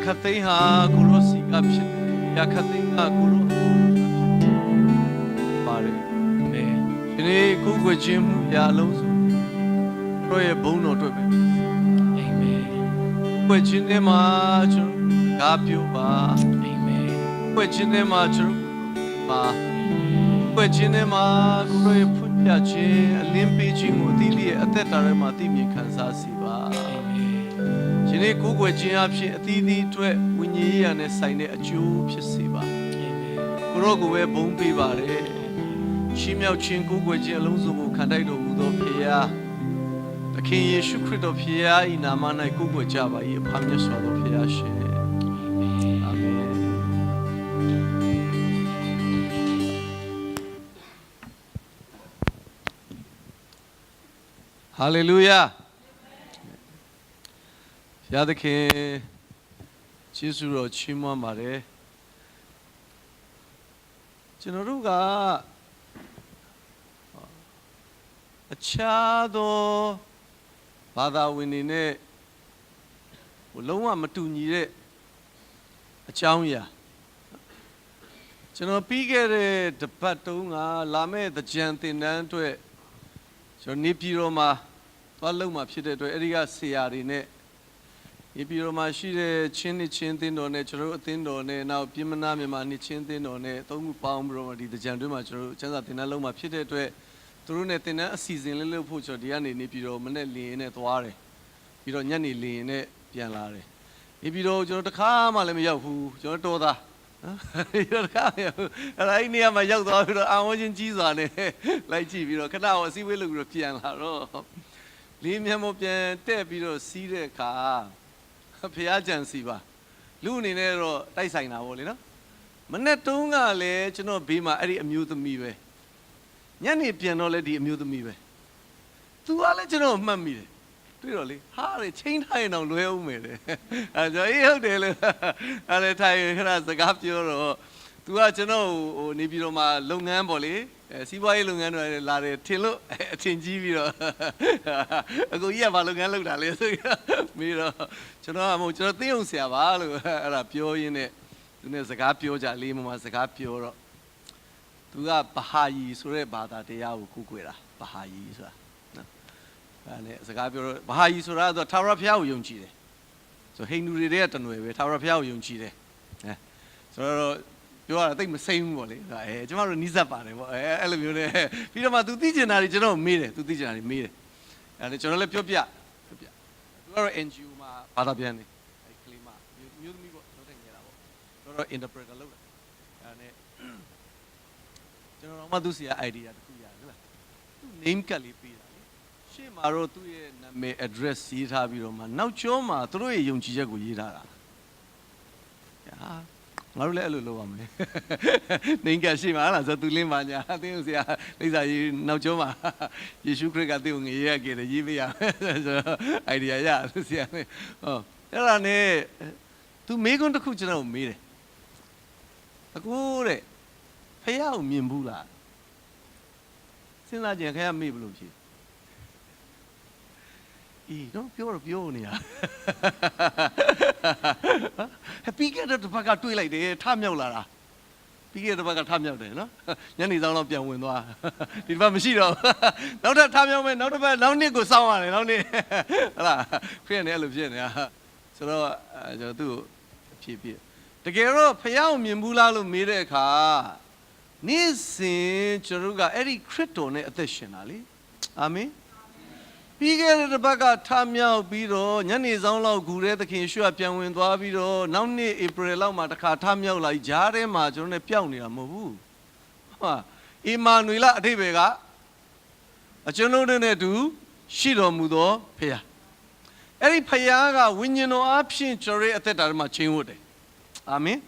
ခတ်သိမ်းဟာကိုရောစီကဖြစ်တယ်ရာခတ်သိမ်းဟာကိုရောပါတယ်ဒီနေ့ကိုယ်ကိုချင်းမှုရာအလုံးစုံတို့ရဲ့ဘုန်းတော်တွေ့ပဲအာမင်ကိုယ်ချင်းထဲမှာကျွန်တော်ကားပြောပါအာမင်ကိုယ်ချင်းထဲမှာကျွန်တော်ပါကိုယ်ချင်းထဲမှာကိုယ်ရဲ့ဖွင့်ပြခြင်းအလင်းပေးခြင်းကိုအသီးလေးအသက်တာထဲမှာသိမြင်ခံစားစေပါအာမင်ဒီနေ့ကိုယ်ကိုချင်းအဖြစ်အသီးသီးအတွက်ဝိညာဉ်ရေးရနဲ့ဆိုင်တဲ့အကျိုးဖြစ်စေပါအာမင်ကိုရောကိုပဲဘုန်းပေးပါတယ်ချီးမြှောက်ခြင်းကိုယ်ကိုချင်းအလုံးစုံကိုခံတိုက်တော်မူသောဖခင်သခင်ယေရှုခရစ်တော်ဖခင်၏နာမ၌ကိုယ်ကိုကြပါ၏အဖမြတ်စွာသောဖခင်ရှင်အာမင်ဟာလေလုယာဘုရားသခင်ယေရှုတော်ချီးမွမ်းပါတယ်ကျွန်တော်တို့ကအခြားသောဘာသာဝင်တွေနဲ့လုံးဝမတူညီတဲ့အကြောင်းအရာကျွန်တော်ပြီးခဲ့တဲ့တပတ်တုန်းကလာမဲ့သကြံသင်တန်းအတွက်ကျွန်တော်နေပြည်တော်မှာသွားလုံမှာဖြစ်တဲ့အတွက်အဲဒီကဆရာတွေနဲ့နေပြည်တော်မှာရှိတဲ့ချင်းနှစ်ချင်းသင်းတော်နဲ့ကျွန်တော်တို့အသင်းတော်နဲ့နောက်ပြည်မနာမြန်မာနှစ်ချင်းသင်းတော်နဲ့သုံးခုပေါင်းပြီးတော့ဒီသကြံတွင်းမှာကျွန်တော်တို့ကျမ်းစာသင်တန်းလုံမှာဖြစ်တဲ့အတွက်သူတို့နဲ့သင်တန်းအစီအစဉ်လေးလုပ်ဖို့ကျွန်တော်ဒီကနေနေပြည်တော်မနေ့လင်းနဲ့သွားတယ်ပြီးတော့ညနေလင်းနဲ့ပြန်လာတယ်နေပြည်တော်ကျွန်တော်တခါမှလည်းမရောက်ဘူးကျွန်တော်တော်သားဒီတော့တခါမရောက်အဲ့ဒါအဲ့နေရာမှာရောက်သွားပြီးတော့အာဝန်းချင်းကြီးစွာနဲ့လိုက်ကြည့်ပြီးတော့ခဏတော့အစည်းအဝေးလုပ်ပြီးတော့ပြန်လာတော့လင်းမြန်မပြန်တက်ပြီးတော့စီးတဲ့အခါဖះကြံစီပါလူအနေနဲ့တော့တိုက်ဆိုင်တာပေါ့လေနော်မနေ့တုန်းကလည်းကျွန်တော်ဘေးမှာအဲ့ဒီအမျိုးသမီးပဲညနေပြန်တော့လည်းဒီအမျိုးသမီးပဲသူကလည်းကျွန်တော်မှတ်မိတယ်တွေ့တော့လေဟာလေချင်းထားရင်တော့လွဲအောင်မယ်တဲ့အဲကျွန်တော်အေးဟုတ်တယ်လို့အဲလေထိုင်ခဏစကားပြောတော့သူကကျွန်တော်ဟိုနေပြီးတော့မှလုပ်ငန်းပေါ့လေစီးပွားရေးလုပ်ငန်းတွေလာတယ်ထင်လို့အထင်ကြီးပြီးတော့အခုကြီးကဘာလုပ်ငန်းလုပ်တာလဲဆိုပြီးတော့ကျွန်တော်ကမဟုတ်ကျွန်တော်သိအောင်ဆရာပါလို့အဲ့ဒါပြောရင်းနဲ့သူနဲ့စကားပြောကြလေးမှစကားပြောတော့သူကဘဟာယီဆိုတဲ့ဘာသာတရားကိုကူးကွယ်တာဘဟာယီဆိုတာနော်အဲ့နဲ့စကားပြောတော့ဘဟာယီဆိုတာကထာဝရဘုရားကိုယုံကြည်တယ်ဆိုဟိန္ဒူတွေတည်းကတနွယ်ပဲထာဝရဘုရားကိုယုံကြည်တယ်ဆိုတော့ပြောရတာတိတ်မစိမ့်ဘူးပေါ့လေကျမတို့နီးစပ်ပါတယ်ပေါ့အဲ့လိုမျိုးနဲ့ပြီးတော့မှသူသိကျင်တာတွေကျွန်တော်မေးတယ်သူသိကျင်တာတွေမေးတယ်အဲ့ဒါကျွန်တော်လည်းပြောပြသူကတော့ NGO မှာဘာသာပြန်နေအဲ့ကလေးမမျိုးသမီးပေါ့တော့တင်နေတာပေါ့တော့ interpreter လုပ်တာအဲ့နဲ့ကျွန်တော်မှသူစီက idea တခုရတယ်ဟုတ်လားသူ name ကတ်လေးပေးတာလေရှေ့မှာတော့သူ့ရဲ့နာမည် address ရေးထားပြီးတော့မှနောက်ကျောမှာသူတို့ရဲ့ယုံကြည်ချက်ကိုရေးထားတာဟာငါတို့လည်းအဲ့လိုလုပ်ပါမယ်နေကရှိမှာလားဆိုသူလင်းပါညာအသိဦးဆရာလိပ်စာရေးနောက်ကျောမှာယေရှုခရစ်ကသူ့ကိုငရေရခဲ့တယ်ရေးပေးရဆိုတော့ idea ရဆရာနဲ့ဟောအဲ့ဒါနဲ့သူမေးခွန်းတစ်ခုကျွန်တော်မေးတယ်အခုတဲ့ဖះကိုမြင်ဘူးလားစဉ်းစားကြည့်ခင်ဗျာမေးဘလို့ဖြေအေးတော့ပြောနေတာပြီးခဲ့တဲ့တစ်ပတ်ကတွေးလိုက်တယ်ထမြောက်လာတာပြီးခဲ့တဲ့တစ်ပတ်ကထမြောက်တယ်နော်ညနေဆောင်တော့ပြန်ဝင်သွားဒီတစ်ပတ်မရှိတော့နောက်ထပ်ထမြောက်မယ်နောက်တစ်ပတ်နောက်နှစ်ကိုစောင့်ရတယ်နောက်နှစ်ဟုတ်လားခရစ်နဲ့အဲ့လိုဖြစ်နေတာဆိုတော့ကျွန်တော်သူ့ကိုဖြည့်တကယ်တော့ဖះကိုမြင်ဘူးလားလို့မေးတဲ့အခါနေ့စဉ်ကျွန်တော်ကအဲ့ဒီခရစ်တော်နဲ့အသက်ရှင်တာလေအာမင်ပြီးခဲ့တဲ့တစ်ပတ်ကထမြောက်ပြီးတော့ညနေဆောင်လောက်ဂူတဲ့သခင်ရှုပြန်ဝင်သွားပြီးတော့နောက်နေ့ဧပြီလောက်မှာတစ်ခါထမြောက်လာဂျားထဲမှာကျွန်တော်နဲ့ပျောက်နေတာမဟုတ်ဘူးဟာအီမာနွေလအထိပ္ပယ်ကအကျွန်ုပ်တို့နဲ့တူရှိတော်မူသောဖခင်အဲ့ဒီဖခင်ကဝိညာဉ်တော်အဖြစ်ကျွန်တော်ရဲ့အသက်တာထဲမှာချိန်ဝတ်တယ်အာမင်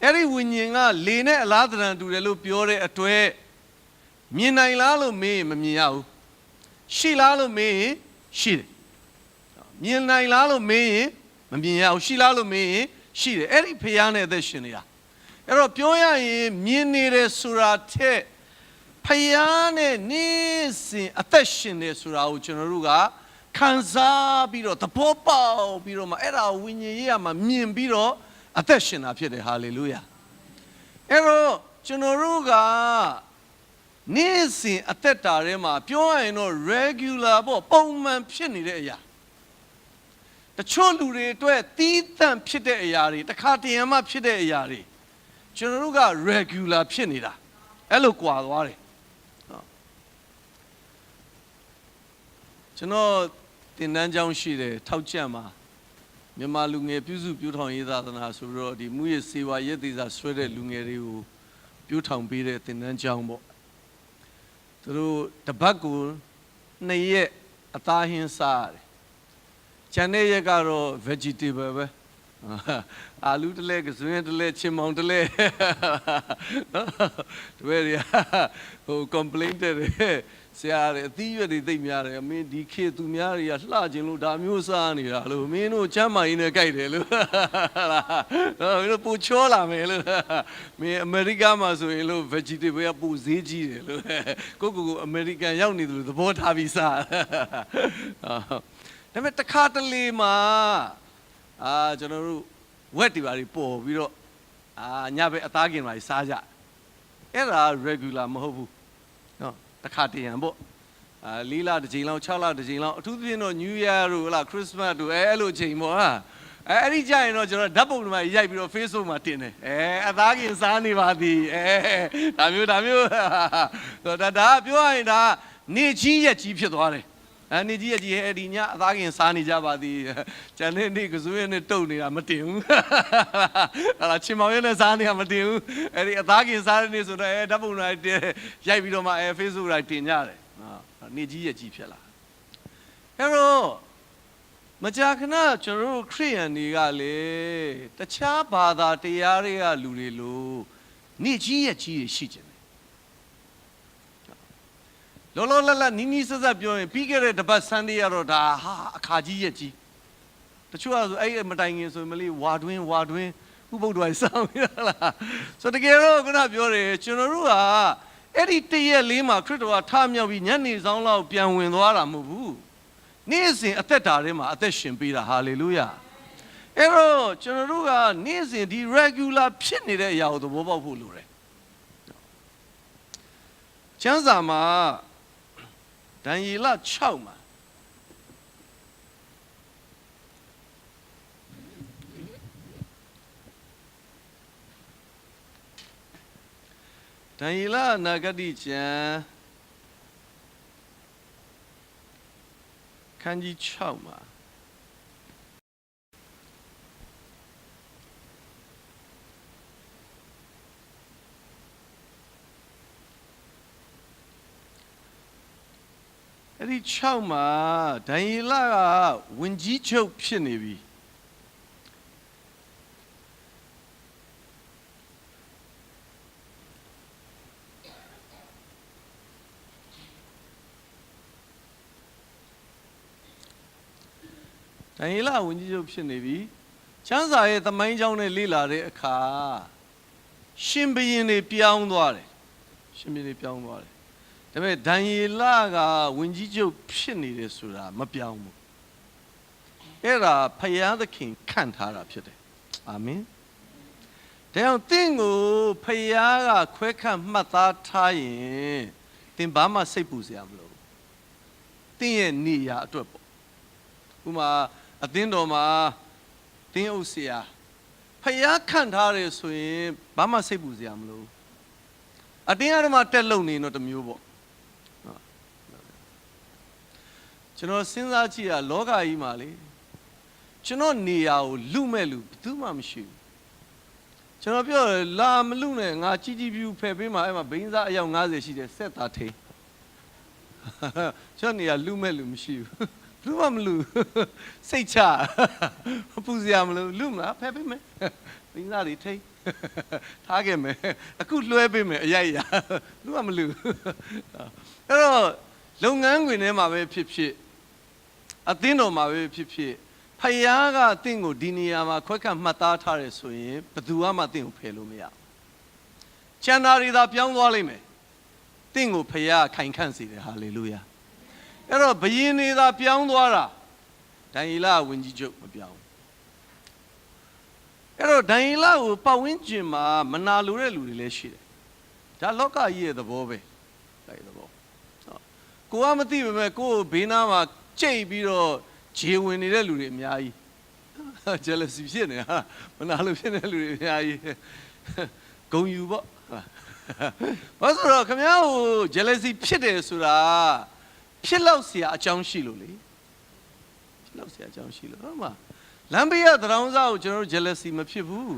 အဲ့ဒီဝိညာဉ်ကလေနဲ့အလားတန်တူတယ်လို့ပြောတဲ့အတွက်မြင်နိုင်လားလို့မေးရင်မမြင်ရဘူးရှိလားလို့မေးရင်ရှိတယ်မြင်နိုင်လားလို့မေးရင်မမြင်ရဘူးရှိလားလို့မေးရင်ရှိတယ်အဲ့ဒီဖခင်နဲ့အသက်ရှင်နေတာအဲ့တော့ပြောရရင်မြင်နေတယ်ဆိုတာထက်ဖခင်နဲ့နေ့စဉ်အသက်ရှင်နေဆိုတာကိုကျွန်တော်တို့က ခံစားပြီးတော့သဘောပေါက်ပြီးတော့မှအဲ့ဒါဝိညာဉ်ရေးရမှာမြင်ပြီးတော့အသက်ရှင်တာဖြစ်တယ်ဟာလေလုယာအဲ့တော့ကျွန်တော်တို့ကနေ့စဉ်အသက်တာထဲမှာပြောရရင်တော့ regular ပေါ့ပုံမှန်ဖြစ်နေတဲ့အရာတချို့လူတွေအတွက်တီးသန့်ဖြစ်တဲ့အရာတွေတခါတရံမှဖြစ်တဲ့အရာတွေကျွန်တော်တို့က regular ဖြစ်နေတာအဲ့လိုကွာသွားတယ်ကျွန်တော်တင်တန်းကျောင်းရှိတယ်ထောက်ကျက်မှာမြန်မာလူငယ်ပြုစုပြောထောင်ရေးသာသနာဆိုပြီးတော့ဒီမူရစေဝါရက်သေးစာဆွဲတဲ့လူငယ်တွေကိုပြောထောင်ပေးတဲ့တင်တန်းကျောင်းပေါ့သူတို့တပတ်ကို2ရက်အသားဟင်းစားရတယ်ကျန်တဲ့ရက်ကတော့ vegetable ပဲအာလူတလဲကစွန်းတလဲချင်မောင်တလဲတွေ့ရဟို complaint တဲ့ဆရာတွေအသီးရွက်တွေသိမ့်များတယ်မင်းဒီခေတ်သူများတွေကလှကျင်လို့ဒါမျိုးစားနေတာလို့မင်းတို့ချမ်းမာရင်းနဲ့ကြိုက်တယ်လို့မင်းတို့ပူချောလာမယ်လို့မင်းအမေရိကမှာဆိုရင်လို့ vegetable ကပူဈေးကြီးတယ်လို့ကိုအမေရိကန်ရောက်နေတယ်လို့သဘောထားပြီးစားဒါပေမဲ့တစ်ခါတလေမှာကျွန်တော်တို့ဝက်တွေပါပေါ်ပြီးတော့ညဘက်အသားကင်ပါစားကြအဲ့ဒါ regular မဟုတ်ဘူးနော်တစ်ခါတရံပေါ့4 လတစ်ချိန်လောက်6 လတစ်ချိန်လောက်အထူးသဖြင့်တော့ New Year တို့ဟလာ Christmas တို့အဲ့လိုချိန်ပေါ့အဲ့ဒီကြရင်တော့ကျွန်တော်ဓာတ်ပုံတွေမှာရိုက်ပြီးတော့ Facebook မှာတင်တယ်အသားကင်စားနေပါသည်ဒါမျိုးဒါပြောရရင်ဒါနေကြီးရက်ကြီးဖြစ်သွားတယ်နေကြီးရဲ့ကြီးအဲ့ဒီညအသားကင်စားနေကြပါသည်ကျန်တဲ့နေ့ကစိုးရနဲ့တုတ်နေတာမတင်ဘူးဟာလားချင်မောင်ရဲနဲ့စားနေတာမတင်ဘူးအဲ့ဒီအသားကင်စားတဲ့နေ့ဆိုတော့ဓာတ်ပုံတွေရိုက်ပြီးတော့မှFacebook တွေတင်ကြတယ်နေကြီးရဲ့ကြီးဖြစ်လာအဲ့တော့မကြာခဏကျွန်တော်တို့ခရိယန်တွေကလေတခြားဘာသာတရားတွေကလူတွေလို့နေကြီးရဲ့ကြီးရှိကြတယ်လောလောလတ်လတ်နီးနီးဆက်ဆက်ပြောရင်ပြီးခဲ့တဲ့တပတ်ဆန်းလေးရတော့ဒါအခါကြီးရဲ့ကြီးတချို့ကဆိုအဲ့မတိုင်ခင်ဆိုမလေးဝါတွင်းဥပုပ်တော်စောင်းရလားဆိုတကယ်တော့ခုနပြောတယ်ကျွန်တော်တို့ကအဲ့ဒီတရက်လေးမှာခရစ်တော်ကထမြောက်ပြီးညနေဆောင်လောက်ပြန်ဝင်သွားတာမဟုတ်ဘူးနေ့စဉ်အသက်တာထဲမှာအသက်ရှင်ပေးတာဟာလေလုယာအဲ့တော့ကျွန်တော်တို့ကနေ့စဉ်ဒီ regular ဖြစ်နေတဲ့အရာကိုသဘောပေါက်ဖို့လိုတယ်ကျမ်းစာမှာဒံယေလ6မှာဒံယေလနဂတိကျမ်းခန်းကြီး6မှာအဲ့ဒီ6မှာဒံယေလကဝင်ကြီးချုပ်ဖြစ်နေပြီဒံယေလဝင်ကြီးချုပ်ဖြစ်နေပြီချမ်းစာရဲ့သမိုင်းကြောင်းနဲ့လေ့လာတဲ့အခါရှင်ဘုရင်တွေပြောင်းသွားတယ်ရှင်ဘုရင်တွေပြောင်းသွားတယ်ဒါပေမဲ့ဒံယေလကဝင်ကြီးချုပ်ဖြစ်နေတယ်ဆိုတာမပြောင်းဘူးအဲ့ဒါဖယားသခင်ခန့်ထားတာဖြစ်တယ်အာမင်ဒါကြောင့်သင်ကိုဖယားကခွဲခန့်မှတ်သားထားရင်သင်ဘာမှစိတ်ပူစရာမလိုသင်ရဲ့နေရာအတွက်ပေါ့ဥမာအသင်းတော်မှာသင်အုပ်ဆရာဖယားခန့်ထားတယ်ဆိုရင်ဘာမှစိတ်ပူစရာမလိုအတင်းအဓမ္မတက်လုံနေတော့တမျိုးပေါ့ကျွန်တော်စဉ်းစားကြည့်ရလောကကြီးမှာလေကျွန်တော်နေရာကိုလူမဲ့လူဘယ်သူမှမရှိဘူးကျွန်တော်ပြောလာမလူနဲ့ငါကြီးပြူဖယ်ပေးမှာအဲ့မှာဘိန်းစားအယောက်90ရှိတယ်ဆက်သားထိန်ကျွန်တော်နေရာလူမဲ့လူမရှိဘူးလူမလူစိတ်ချပူစရာမလိုလူမလားဖယ်ပေးမယ်ဘိန်းစားတွေထိန်ထားခဲ့မယ်အခုလွှဲပေးမယ်အရိုက်ရလူမလူအဲ့တော့လုပ်ငန်းခွင်ထဲမှာပဲဖြစ်ဖြစ်အသင်းတော်မှာပဲဖြစ်ဖြစ်ဖယားကတင့်ကိုဒီနေရာမှာခွဲခန့်မှတ်သားထားတယ်ဆိုရင်ဘယ်သူမှတင့်ကိုဖယ်လို့မရဘူး။ကျန်တာတွေသာပြောင်းသွားလိမ့်မယ်။တင့်ကိုဖယားခိုင်ခန့်စေတယ်ဟာလေလုယာ။အဲ့တော့ဘယင်တွေသာပြောင်းသွားတာ ဒန်ယေလဝင်ကြီးချုပ်မပြောင်းအဲ့တော့ဒန်ယေလကိုပတ်ဝန်းကျင်မှာမနာလိုတဲ့လူတွေလည်းရှိတယ်ဒါလောကကြီးရဲ့သဘောပဲအဲ့သဘောကိုကမသိပေမဲ့ကိုယ်ဘေးနားမှာကြိတ်ပြီးတော့ခြေဝင်နေတဲ့လူတွေအများကြီး jealousy ဖြစ်နေဟာမနာလိုဖြစ်နေတဲ့လူတွေအများကြီးဂုံယူပေါ့ဘာလို့ဆိုတော့ခင်ဗျားကို jealousy ဖြစ်တယ်ဆိုတာဖြစ်လောက်เสียအကြောင်းရှိလို့လေဖြစ်လောက်เสียအကြောင်းရှိလို့ဟုတ်မှာလမ်းဘေးကသရောင်းစားကိုကျွန်တော်တို့ jealousy မဖြစ်ဘူး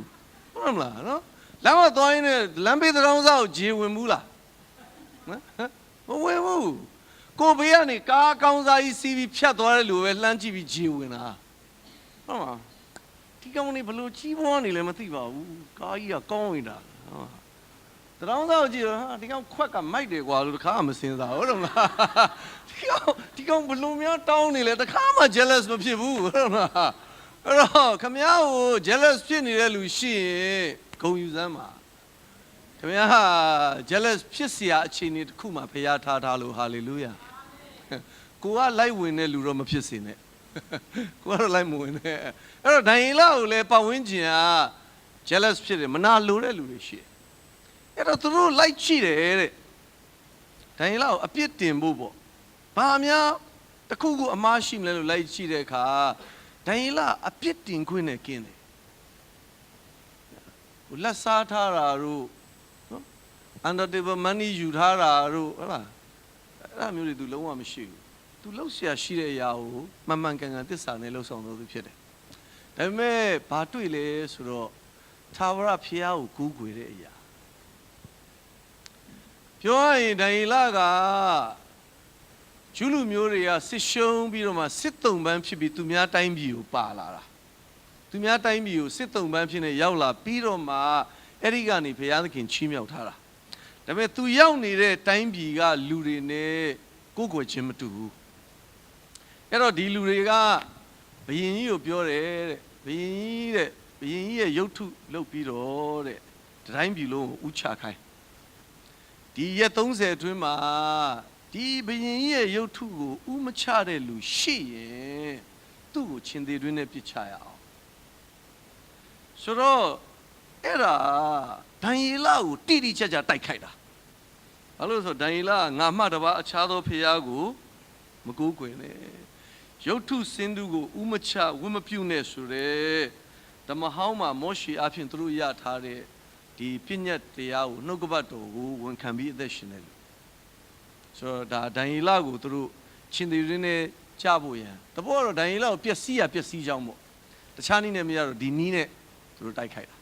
ဟုတ်မလားနော်လမ်းမသွားရင်လမ်းဘေးသရောင်းစားကိုဂျေဝင်ဘူးလားနော်မဝင်ဘူးကိုဘေးကနေကားကောင်းစားကြီးစီးပြီးဖြတ်သွားတဲ့လူပဲလှမ်းကြည့်ပြီးဂျေဝင်တာဟုတ်မှာဒီကောင်နေဘလို့ကြီးပွားနေလဲမသိပါဘူးကားကြီးကကောင်းနေတာဟုတ်တရောင်းစားကိုကြည့်တော့ဟာဒီကောင်ခွက်ကမိုက်တယ်ကွာလို့တခါမှမစင်စားဟုတ်တယ်မလားဒီကောင်ဘလို့များတောင်းနေလဲတခါမှ jealous မဖြစ်ဘူးဟုတ်တယ်မလားအဲ့တော့ခမည်းကို jealous ဖြစ်နေတဲ့လူရှိရင်ဂုဏ်ယူစမ်းပါခမည်း jealous ဖြစ်เสียအခြေအနေတစ်ခုမှဖျားထားလို့ hallelujah ကိုကလိုက်ဝင်တဲ့လူတော့မဖြစ်စေနဲ့ကိုကတော့လိုက်မဝင်နဲ့အဲ့တော့ဒန်ယေလကိုလည်းပတ်ဝန်းကျင်က jealous ဖြစ်တယ်မနာလိုတဲ့လူတွေရှိတယ်အဲ့တော့သူတို့လိုက်ကြည့်တယ်တဲ့ဒန်ယေလကိုအပြစ်တင်ဖို့ပေါ့ဘာများတခုခုအမှားရှိမလဲလို့လိုက်ကြည့်တဲ့အခါဒန်ယေလအပြစ်တင်ခွင့်နဲ့ကင်းတယ်ဟိုလက်စားထားတာတို့နော် under table money ယူထားတာတို့ဟုတ်လားအဲ့ဒါမျိုးတွေသူလုံးဝမရှိဘူးသူလှုပ်ရှားရှိတဲ့အရာကိုမှန်မှန်ကန်ကန်သစ္စာနဲ့လှုပ်ဆောင်လို့ဖြစ်တယ်ဒါပေမဲ့ဘာတွေ့လဲဆိုတော့သာဝရဘုရားကိုကူးကွယ်တဲ့အရာပြောရရင်ဒန်ယေလကဂျူးလူမျိုးတွေကစစ်ရှုံးပြီးတော့မှစစ်တုံပန်းဖြစ်ပြီးသူများတိုင်းပြည်ကိုပါလာတာသူများတိုင်းပြည်ကိုစစ်တုံပန်းဖြစ်နေရောက်လာပြီးတော့မှအဲ့ဒီကနေဘုရားသခင်ချီးမြှောက်ထားတာဒါပေမဲ့သူရောက်နေတဲ့တိုင်းပြည်ကလူတွေနဲ့ကိုယ်ကိုယ်ချင်းမတူဘူးအဲ့တော့ဒီလူတွေကဘုရင်ကြီးကိုပြောတယ်တဲ့ဘုရင်ကြီးရဲ့ရုပ်ထုလုပ်ပြီးတော့တဲ့တိုင်းပြည်လုံးကိုဥချခိုင်းဒီရက်30အတွင်းမှာဒီဘုရင်ကြီးရဲ့ရုပ်ထုကိုဥမချတဲ့လူရှိရင်သူ့ကိုချင်းသေးတွင်းနဲ့ပြစ်ချရအောင်ဆိုတော့အဲ့ဒါဒန်ယေလကိုတိတိကျကျတိုက်ခိုက်တာဘာလို့ဆိုဒန်ယေလကငါမှတပါအခြားသောဖျားကိုမကိုးကွယ်နဲ့ရုပ်ထုစင်သူကိုဥမချဝတ်မပြုနဲ့ဆိုတဲ့ဓမ္မဟောင်းမှာမောရှေအဖင်သူတို့ရထားတဲ့ဒီပြည့်ညတ်တရားကိုနှုတ်ကပတ်တော်ကိုဝန်ခံပြီးအသက်ရှင်တယ်ဆိုတော့ဒါဒန်ယေလကိုသူတို့ချင်းသေးရင်းနဲ့ကြဖို့ရန်တဘောတော့ဒန်ယေလကိုပျက်စီးကြောင်းပေါ့တခြားနည်းနဲ့မရတော့ဒီနည်းနဲ့သူတို့တိုက်ခိုက်တာ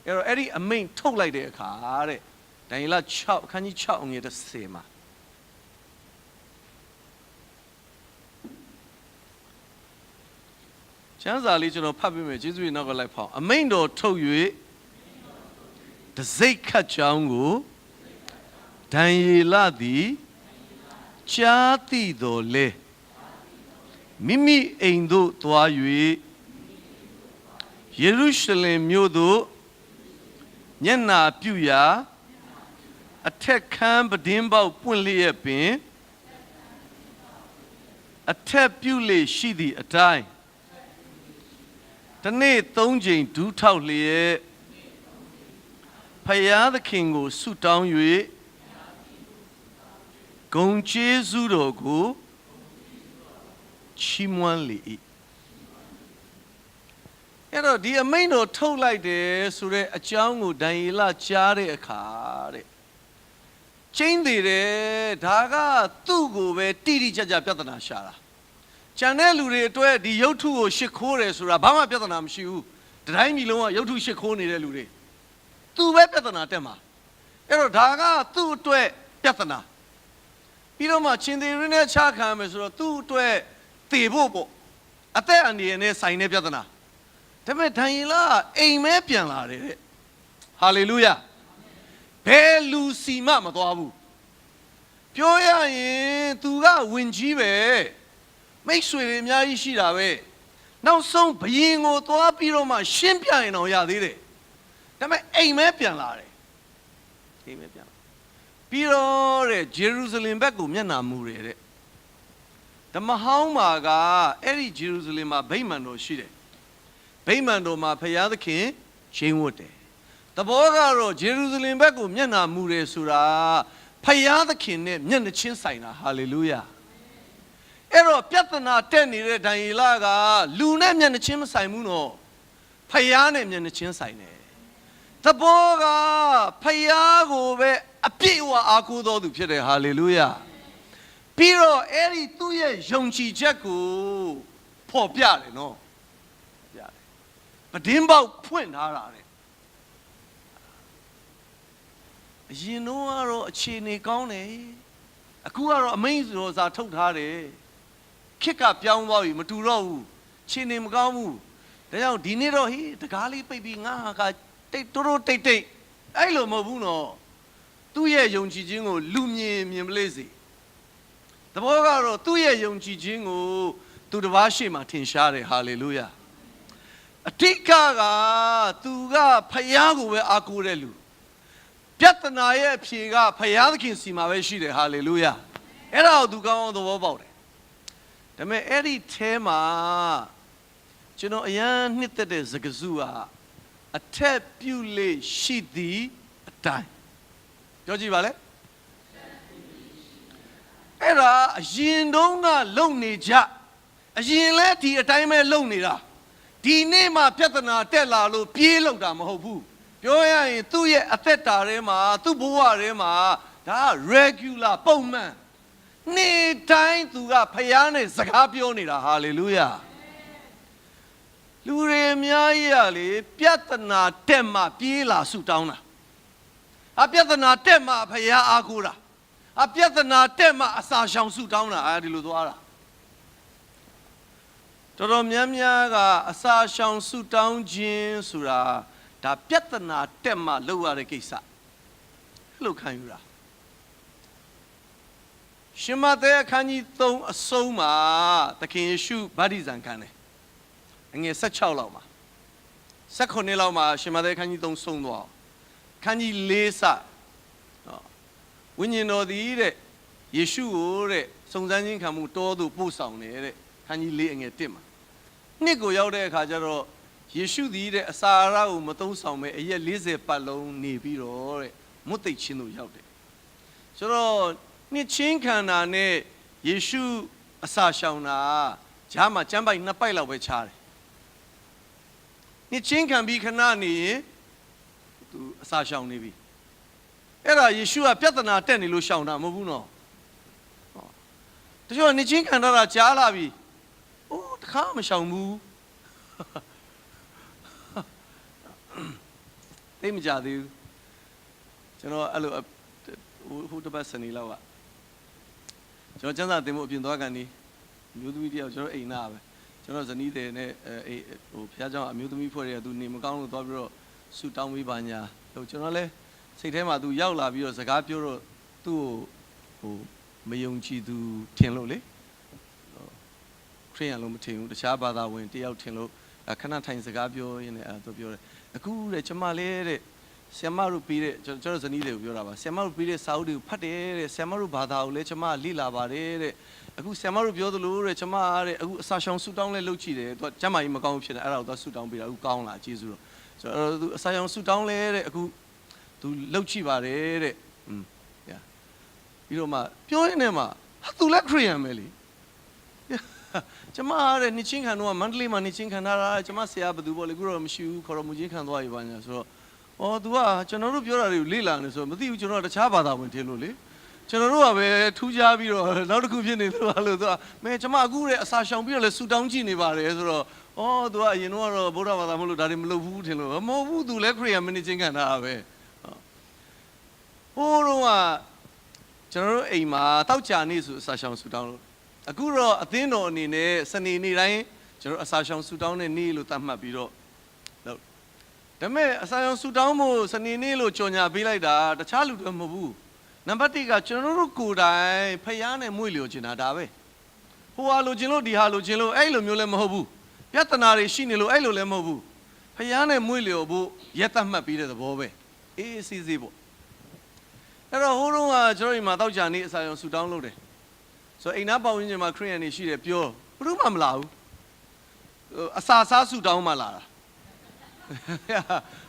အဲ့တော့အဲ့ဒီအမိန့်ထုတ်လိုက်တဲ့အခါတဲ့ဒန်ယေလ6အခန်းကြီး6ငွေ30မှာကျမ်းစာလေးကျွန်တော်ဖတ်ပေးမယ်ကျေးဇူးရင်နောက်ကလိုက်ဖောင်းအမိန့်တော်ထုတ်၍တစိတ်ခတ်ကြောင်းကိုဒန်ယေလသည်ကြားသိတော်လဲမိမိအိမ်သို့သွား၍ယေရုရှလင်မြို့သို့ညနာပြုရာအထက်ခန်းပဒင်းပေါက်ပွင့်လျက်ပင်အထက်ပြုလေရှိသည့်အတိုင်းတနေ့3ကြိမ်ဒူးထောက်လျက်ဖယားသခင်ကိုဆုတောင်း၍ဂုဏ်ကျေးဇူးတော်ကိုချီးမွမ်းလေ၏အဲ့တော့ဒီအမိန့်တော်ထုတ်လိုက်တယ်ဆိုတဲ့အကြောင်းကိုဒန်ယေလကြားတဲ့အခါတဲ့ချင်းသေးတယ်ဒါကသူ့ကိုပဲတိတိကျကျပြဿနာရှာတာကျန်တဲ့လူတွေအတွက်ဒီရုပ်ထုကိုရှ िख ိုးတယ်ဆိုတာဘာမှပြဿနာမရှိဘူးတိုင်းပြည်လုံးကရုပ်ထုရှ िख ိုးနေတဲ့လူတွေသူပဲပြဿနာတက်မှာအဲ့တော့ဒါကသူ့အတွက်ပြဿနာပြီးတော့မှချင်းသေးရင်းနဲ့ချခံမယ်ဆိုတော့သူ့အတွက်သေဖို့ပေါ့အသက်အန္တရာယ်နဲ့ဆိုင်တဲ့ပြဿနာဒါပေမဲ့ဒန်ယေလအိမ်မဲပြန်လာတယ်တဲ့ဟာလေလုယာဘယ်လူစီမမသွားဘူးပြောရရင်သူကဝင်ကြီးပဲမိတ်ဆွေတွေအများကြီးရှိတာပဲနောက်ဆုံးဘယင်ကိုသွားပြီးတော့မှရှင်းပြရင်တော့ရသေးတယ်ဒါပေမဲ့အိမ်မဲပြန်လာတယ်အိမ်မဲပြန်လာပြီးတော့တဲ့ဂျေရုဆလင်ဘက်ကိုမျက်နှာမူတယ်တဲ့ ဓမ္မဟောင်းမှာကအဲ့ဒီဂျေရုဆလင်မှာဗိမာန်တော်ရှိတယ်ဗိမာန်တော်မှာဖယားသခင်ချိန်ဝတ်တယ်သဘောကတော့ဂျေရုဆလင်ဘက်ကိုမျက်နှာမူတယ်ဆိုတာဖယားသခင်နဲ့မျက်နှာချင်းဆိုင်တာဟာလေလုယာအဲ့တော့ပြဿနာတက်နေတဲ့ဒံယေလကလူနဲ့မျက်နှာချင်းမဆိုင်ဘူးနော်ဖယားနဲ့မျက်နှာချင်းဆိုင်တယ်သဘောကဖယားကိုပဲအပြည့်အဝအားကိုးတော်သူဖြစ်တယ်ဟာလေလုယာပြီးတော့အဲ့ဒီသူ့ရဲ့ယုံကြည်ချက်ကိုဖော်ပြတယ်နော်ပြတယ်ပဒင်းပေါက်ဖွင့်ထားတာတဲ့အရင်တော့ကတော့အခြေအနေကောင်းတယ်အခုကတော့အမိန့်တော်စာထုတ်ထားတယ်ခေတ်ကပြောင်းသွားပြီမတူတော့ဘူးအခြေအနေမကောင်းဘူးဒါကြောင့်ဒီနေ့တော့ဟေးတကားလေးပိတ်ပြီးငါကတိတ်တိုးတိတ်အဲ့လိုမဟုတ်ဘူးနော်သူ့ရဲ့ယုံကြည်ခြင်းကိုလူမြင်မလေးစေသဘောကတော့သူ့ရဲ့ယုံကြည်ခြင်းကိုသူတစ်ပါးရှေ့မှာထင်ရှားတယ်ဟာလေလုယာအတိတ်ကသူကဖယားကိုပဲအားကိုးတဲ့လူပြဿနာရဲ့အဖြေကဖယားသခင်စီမှာပဲရှိတယ်ဟာလေလုယာအဲ့ဒါကိုသူကောင်းအောင်သဘောပေါက်တယ်ဒါပေမဲ့အဲ့ဒီထဲမှာကျွန်တော်အရန်နှစ်သက်တဲ့စကားစုကအထက်ပြုလေရှိသည်အတိုင်းပြောကြည့်ပါလေအဲ့ဒါအရင်တုန်းကလုံနေကြအရင်လဲဒီအတိုင်းပဲလုံနေတာဒီနေ့မှပြဿနာတက်လာလို့ပြေးလောက်တာမဟုတ်ဘူးပြောရရင်သူ့ရဲ့အသက်တာထဲမှာသူ့ဘဝထဲမှာဒါ regular ပုံမှန်နေ့တိုင်းသူကဖယားနဲ့စကားပြောနေတာဟာလေလုယာလူတွေအများကြီးကလေပြဿနာတက်မှပြေးလာဆုတောင်းတာအပြဿနာတက်မှဖယားအားကိုးတာအပြဿနာတက်မှအစာရှောင်ဆုတောင်းတာအဲဒီလိုသွားတာတော်တော်များများကအစာရှောင်ဆုတောင်းခြင်းဆိုတာဒါပြဿနာတက်မှလုပ်ရတဲ့ကိစ္စအဲ့လိုခံယူတာရှမဿဲအခန်းကြီး3အဆုံးမှာသခင်ယေရှုဗတ္တိဇံခံတယ်အငယ်16လောက်မှာ19လောက်မှာရှမဿဲအခန်းကြီး3ဆုံးသွားအခန်းကြီး4စဝိညာဉ်တော်သည်တဲ့ယေရှုကိုတဲ့စုံစမ်းခြင်းခံမှုတောသို့ပို့ဆောင်တယ်တဲ့အခန်းကြီး4အငယ်1မှာနှစ်ကိုရောက်တဲ့အခါကျတော့ယေရှုသည်တဲ့အစာအာဟာရကိုမသုံးဆောင်ပဲအရက်40ပတ်လုံးနေပြီးတော့တဲ့မွတ်သိပ်ခြင်းသို့ရောက်တယ်ဆိုတော့နှစ်ချင်းခန္ဓာနဲ့ယေရှုအစာရှောင်တာဂျားမှာကျမ်းပိုက်2ပိုက်လောက်ပဲခြားတယ်နှစ်ချင်းခံပြီးခဏနေရင်သူအစာရှောင်နေပြီအဲ့ဒါယေရှုကပြဿနာတက်နေလို့ရှောင်တာမဟုတ်ဘူးနော်တချို့ကနှစ်ချင်းခံတာကြားလာပြီအိုးတခါမရှောင်ဘူးသိမကြသေးဘူးကျွန်တော်အဲ့လိုဟိုတပတ်စနေလောက်ကကျွန်တော်ကျန်းစာတင်ဖို့အပြင်သွားကန်နေမျိုးသမီးတယောက်ကျွန်တော်အိမ်နာပဲကျွန်တော်ဇနီးတယ်နဲ့ဟိုဖျားเจ้าအမျိုးသမီးဖွဲ့တယ်သူနေမကောင်းလို့သွားပြီးတော့ဆူတောင်းပေးပါညာဟိုကျွန်တော်လည်းစိတ်ထဲမှာသူရောက်လာပြီးတော့စကားပြောတော့သူ့ကိုဟိုမယုံကြည်သူထင်လို့လေခရိယန်လို့မထင်ဘူးတခြားဘာသာဝင်တယောက်ထင်လို့ခဏထိုင်စကားပြောရင်းနဲ့သူပြောတယ်အခုတဲ့ကျမလေးတဲ့ဆ iam မတို့ပြီးတဲ့ကျွန်တော်ဇနီးတွေကိုပြောတာပါဆ iam မတို့ပြီးတဲ့စာအုပ်တွေကိုဖတ်တယ်တဲ့ဆ iam မတို့ဘာသာကိုလည်းကျမလေ့လာပါတယ်တဲ့အခုဆ iam မတို့ပြောသလိုတဲ့ကျမတဲ့အခုအစာရှောင်ဆူတောင်းလဲလုပ်ကြည့်တယ်သူကကျမကြီးမကောင်းဘူးဖြစ်တယ်အဲ့ဒါကိုသူဆူတောင်းပေးတာအခုကောင်းလာကျေးဇူးတော့ဆိုတော့သူအစာရှောင်ဆူတောင်းလဲတဲ့အခုသူလုပ်ကြည့်ပါတယ်တဲ့ပြီးတော့မှပြောရင်းနဲ့မှဟာသူလည်းခရိယန်ပဲလေကျမတဲ့နှစ်ချင်းခံတော့မန္တလေးမှာနှစ်ချင်းခံထားတာကျမဆရာဘယ်သူပေါ့လေအခုတော့မရှိဘူးခေါ်တော့မူချင်းခံသွားပြီပါညာဆိုတော့အော် तू ကကျွန်တော်တို့ပြောတာတွေကိုလေ့လာနေဆိုတော့မသိဘူးကျွန်တော်ကတခြားဘာသာဝင်ထင်လို့လေကျွန်တော်တို့ကပဲထူးခြားပြီးတော့နောက်တစ်ခုဖြစ်နေလို့ဟာလို့ तू ကမဲကျမအခုတဲ့အစာရှောင်ပြီးတော့လဲဆူတောင်းကြည့်နေပါတယ်ဆိုတော့အော် तू ကအရင်တော့ဗုဒ္ဓဘာသာမလို့ဒါတွေမလုပ်ဘူးထင်လို့မဟုတ်ဘူး तू လည်းခရိယန်မနှစ်ချင်းခံထားတာပဲဟိုတော့ကကျွန်တော်တို့အိမ်မှာတောက်ကြနေဆိုအစာရှောင်ဆူတောင်းလို့အခုတော့အသင်းတော်အနေနဲ့စနေနေ့တိုင်းကျွန်တော်အစာရှောင်ဆူတောင်းတဲ့နေ့လို့သတ်မှတ်ပြီးတော့ဒါပေမဲ့အစာရှောင်ဆူတောင်းဖို့စနေနေ့လို့ကြော်ညာပေးလိုက်တာတခြားလူတွေမဟုတ်ဘူးနံပါတ်1ကကျွန်တော်တို့ကိုယ်တိုင်ဖျားနဲ့မွေ့လျော်ချင်တာဒါပဲဟိုဟာလိုချင်လို့ဒီဟာလိုချင်လို့အဲ့လိုမျိုးလည်းမဟုတ်ဘူးပြဿနာတွေရှိနေလို့အဲ့လိုလည်းမဟုတ်ဘူးဖျားနဲ့မွေ့လျော်ဖို့ရက်သတ်မှတ်ပြီးတဲ့သဘောပဲအေးစီပေါ့အဲ့တော့ဟိုတုန်းကကျွန်တော်ဒီမှာတောက်ကြနေအစာရှောင်ဆူတောင်းလုပ်တယ် ဆိုအိမ်သားပေါင်းရင်မှာခရိယန်တွေရှိတယ်ပြောဘယ်သူမှမလာဘူးအစာစားဆူတောင်းမှလာတာ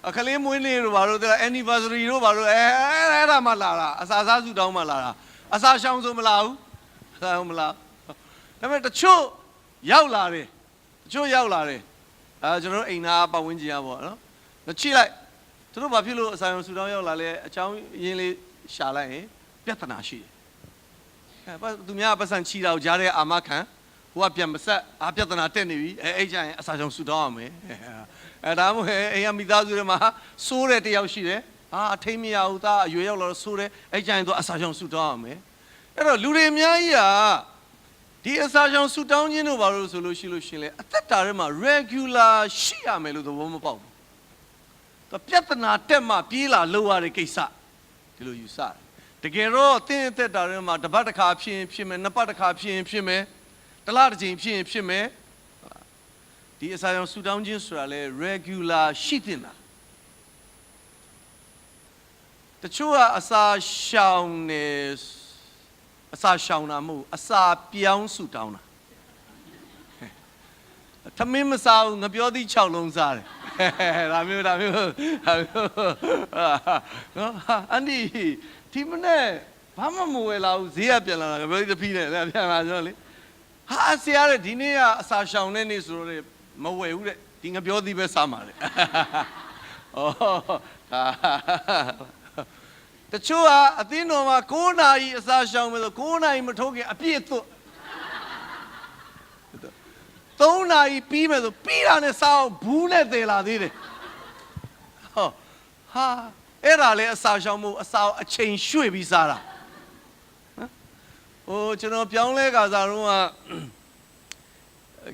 အခလေးမွေးနေ့တို့ဘာလို့လဲ anniversary တို့ဘာလို့အဲ့ဒါမှလာတာအစာစားဆူတောင်းမှလာတာအစာရှောင်ဆိုမလာဘူးအစာမလာဒါပေမဲ့တချို့ရောက်လာတယ်တချို့ရောက်လာတယ်ကျွန်တော်အိမ်သားပတ်ဝန်းကျင်ရပေါ့နော်ချိလိုက်သူတို့ဘာဖြစ်လို့အစာရှောင်ဆူတောင်းရောက်လာလဲအချောင်းရင်းလေးရှာလိုက်ရင်ပြဿနာရှိတယ်သူများပတ်စံချီတာကိုကြားတဲ့အာမခံဟိုကပြန်မဆက်ပြဿနာတက်နေပြီအဲ့ကြရင်အစာရှောင်ဆူတောင်းရမယ်ဒါမှမဟုတ်အိမ်ကမိသားစုတွေမှာစိုးတဲ့တယောက်ရှိတယ်အထိန်မရဘူးသားအရွယ်ရောက်လာတော့စိုးတယ်အဲ့ကြရင်သူအစာရှောင်ဆူတောင်းရမယ်အဲ့တော့လူတွေအများကြီးဒီအစာရှောင်ဆူတောင်းခြင်းတို့ဘာလို့ဆိုလို့ရှိလို့ရှင်လဲအသက်တာထဲမှာ regular ရှိရမယ်လို့သဘောမပေါက်ဘူးသူပြဿနာတက်မှပြေးလာလို့ရတဲ့ကိစ္စဒီလိုယူဆတယ်တကယ်တော့သင်အသက်တာထဲမှာတစ်ပတ်တစ်ခါဖြစ်မယ်နှစ်ပတ်တစ်ခါဖြစ်မယ်တစ်လတစ်ချိန်ဖြစ်မယ်ဒီအစာရှောင်ဆူတောင်းခြင်းဆိုတာလေ regular ရှိသင့်တာတချို့ကအစာရှောင်နေအစာရှောင်တာမဟုတ်အစာပြောင်းဆူတောင်းတာသမင်းမစားဘူးငပြောသီး6လုံးစားတယ်ဒါမျိုးနော်အန်ဒီဒီမနဲ့ဘာမှမဝယ်လာဘူးဈေးကပြန်လာတာငပြောသီးတစ်ဖီးနဲ့ပြန်လာကျွန်တော်လေဆရာတဲ့ဒီနေ့ကအစာရှောင်တဲ့နေ့ဆိုတော့မဝယ်ဘူးတဲ့ဒီငပြောသီးပဲစားမှာလေတချို့ကအသင်းတော်မှာ9နာရီအစာရှောင်မယ်ဆို9နာရီမထိုးခင်အပြည့်သွတ်3နာရီပြီးမယ်ဆိုပြီးတာနဲ့စားအောင်ဘူးနဲ့သေလာသေးတယ်အဲ့ဒါလေအစာရှောင်မှုအစာအချိန်ရွှေ့ပြီးစားတာကျွန်တော်ပြောင်းလဲကစားတော့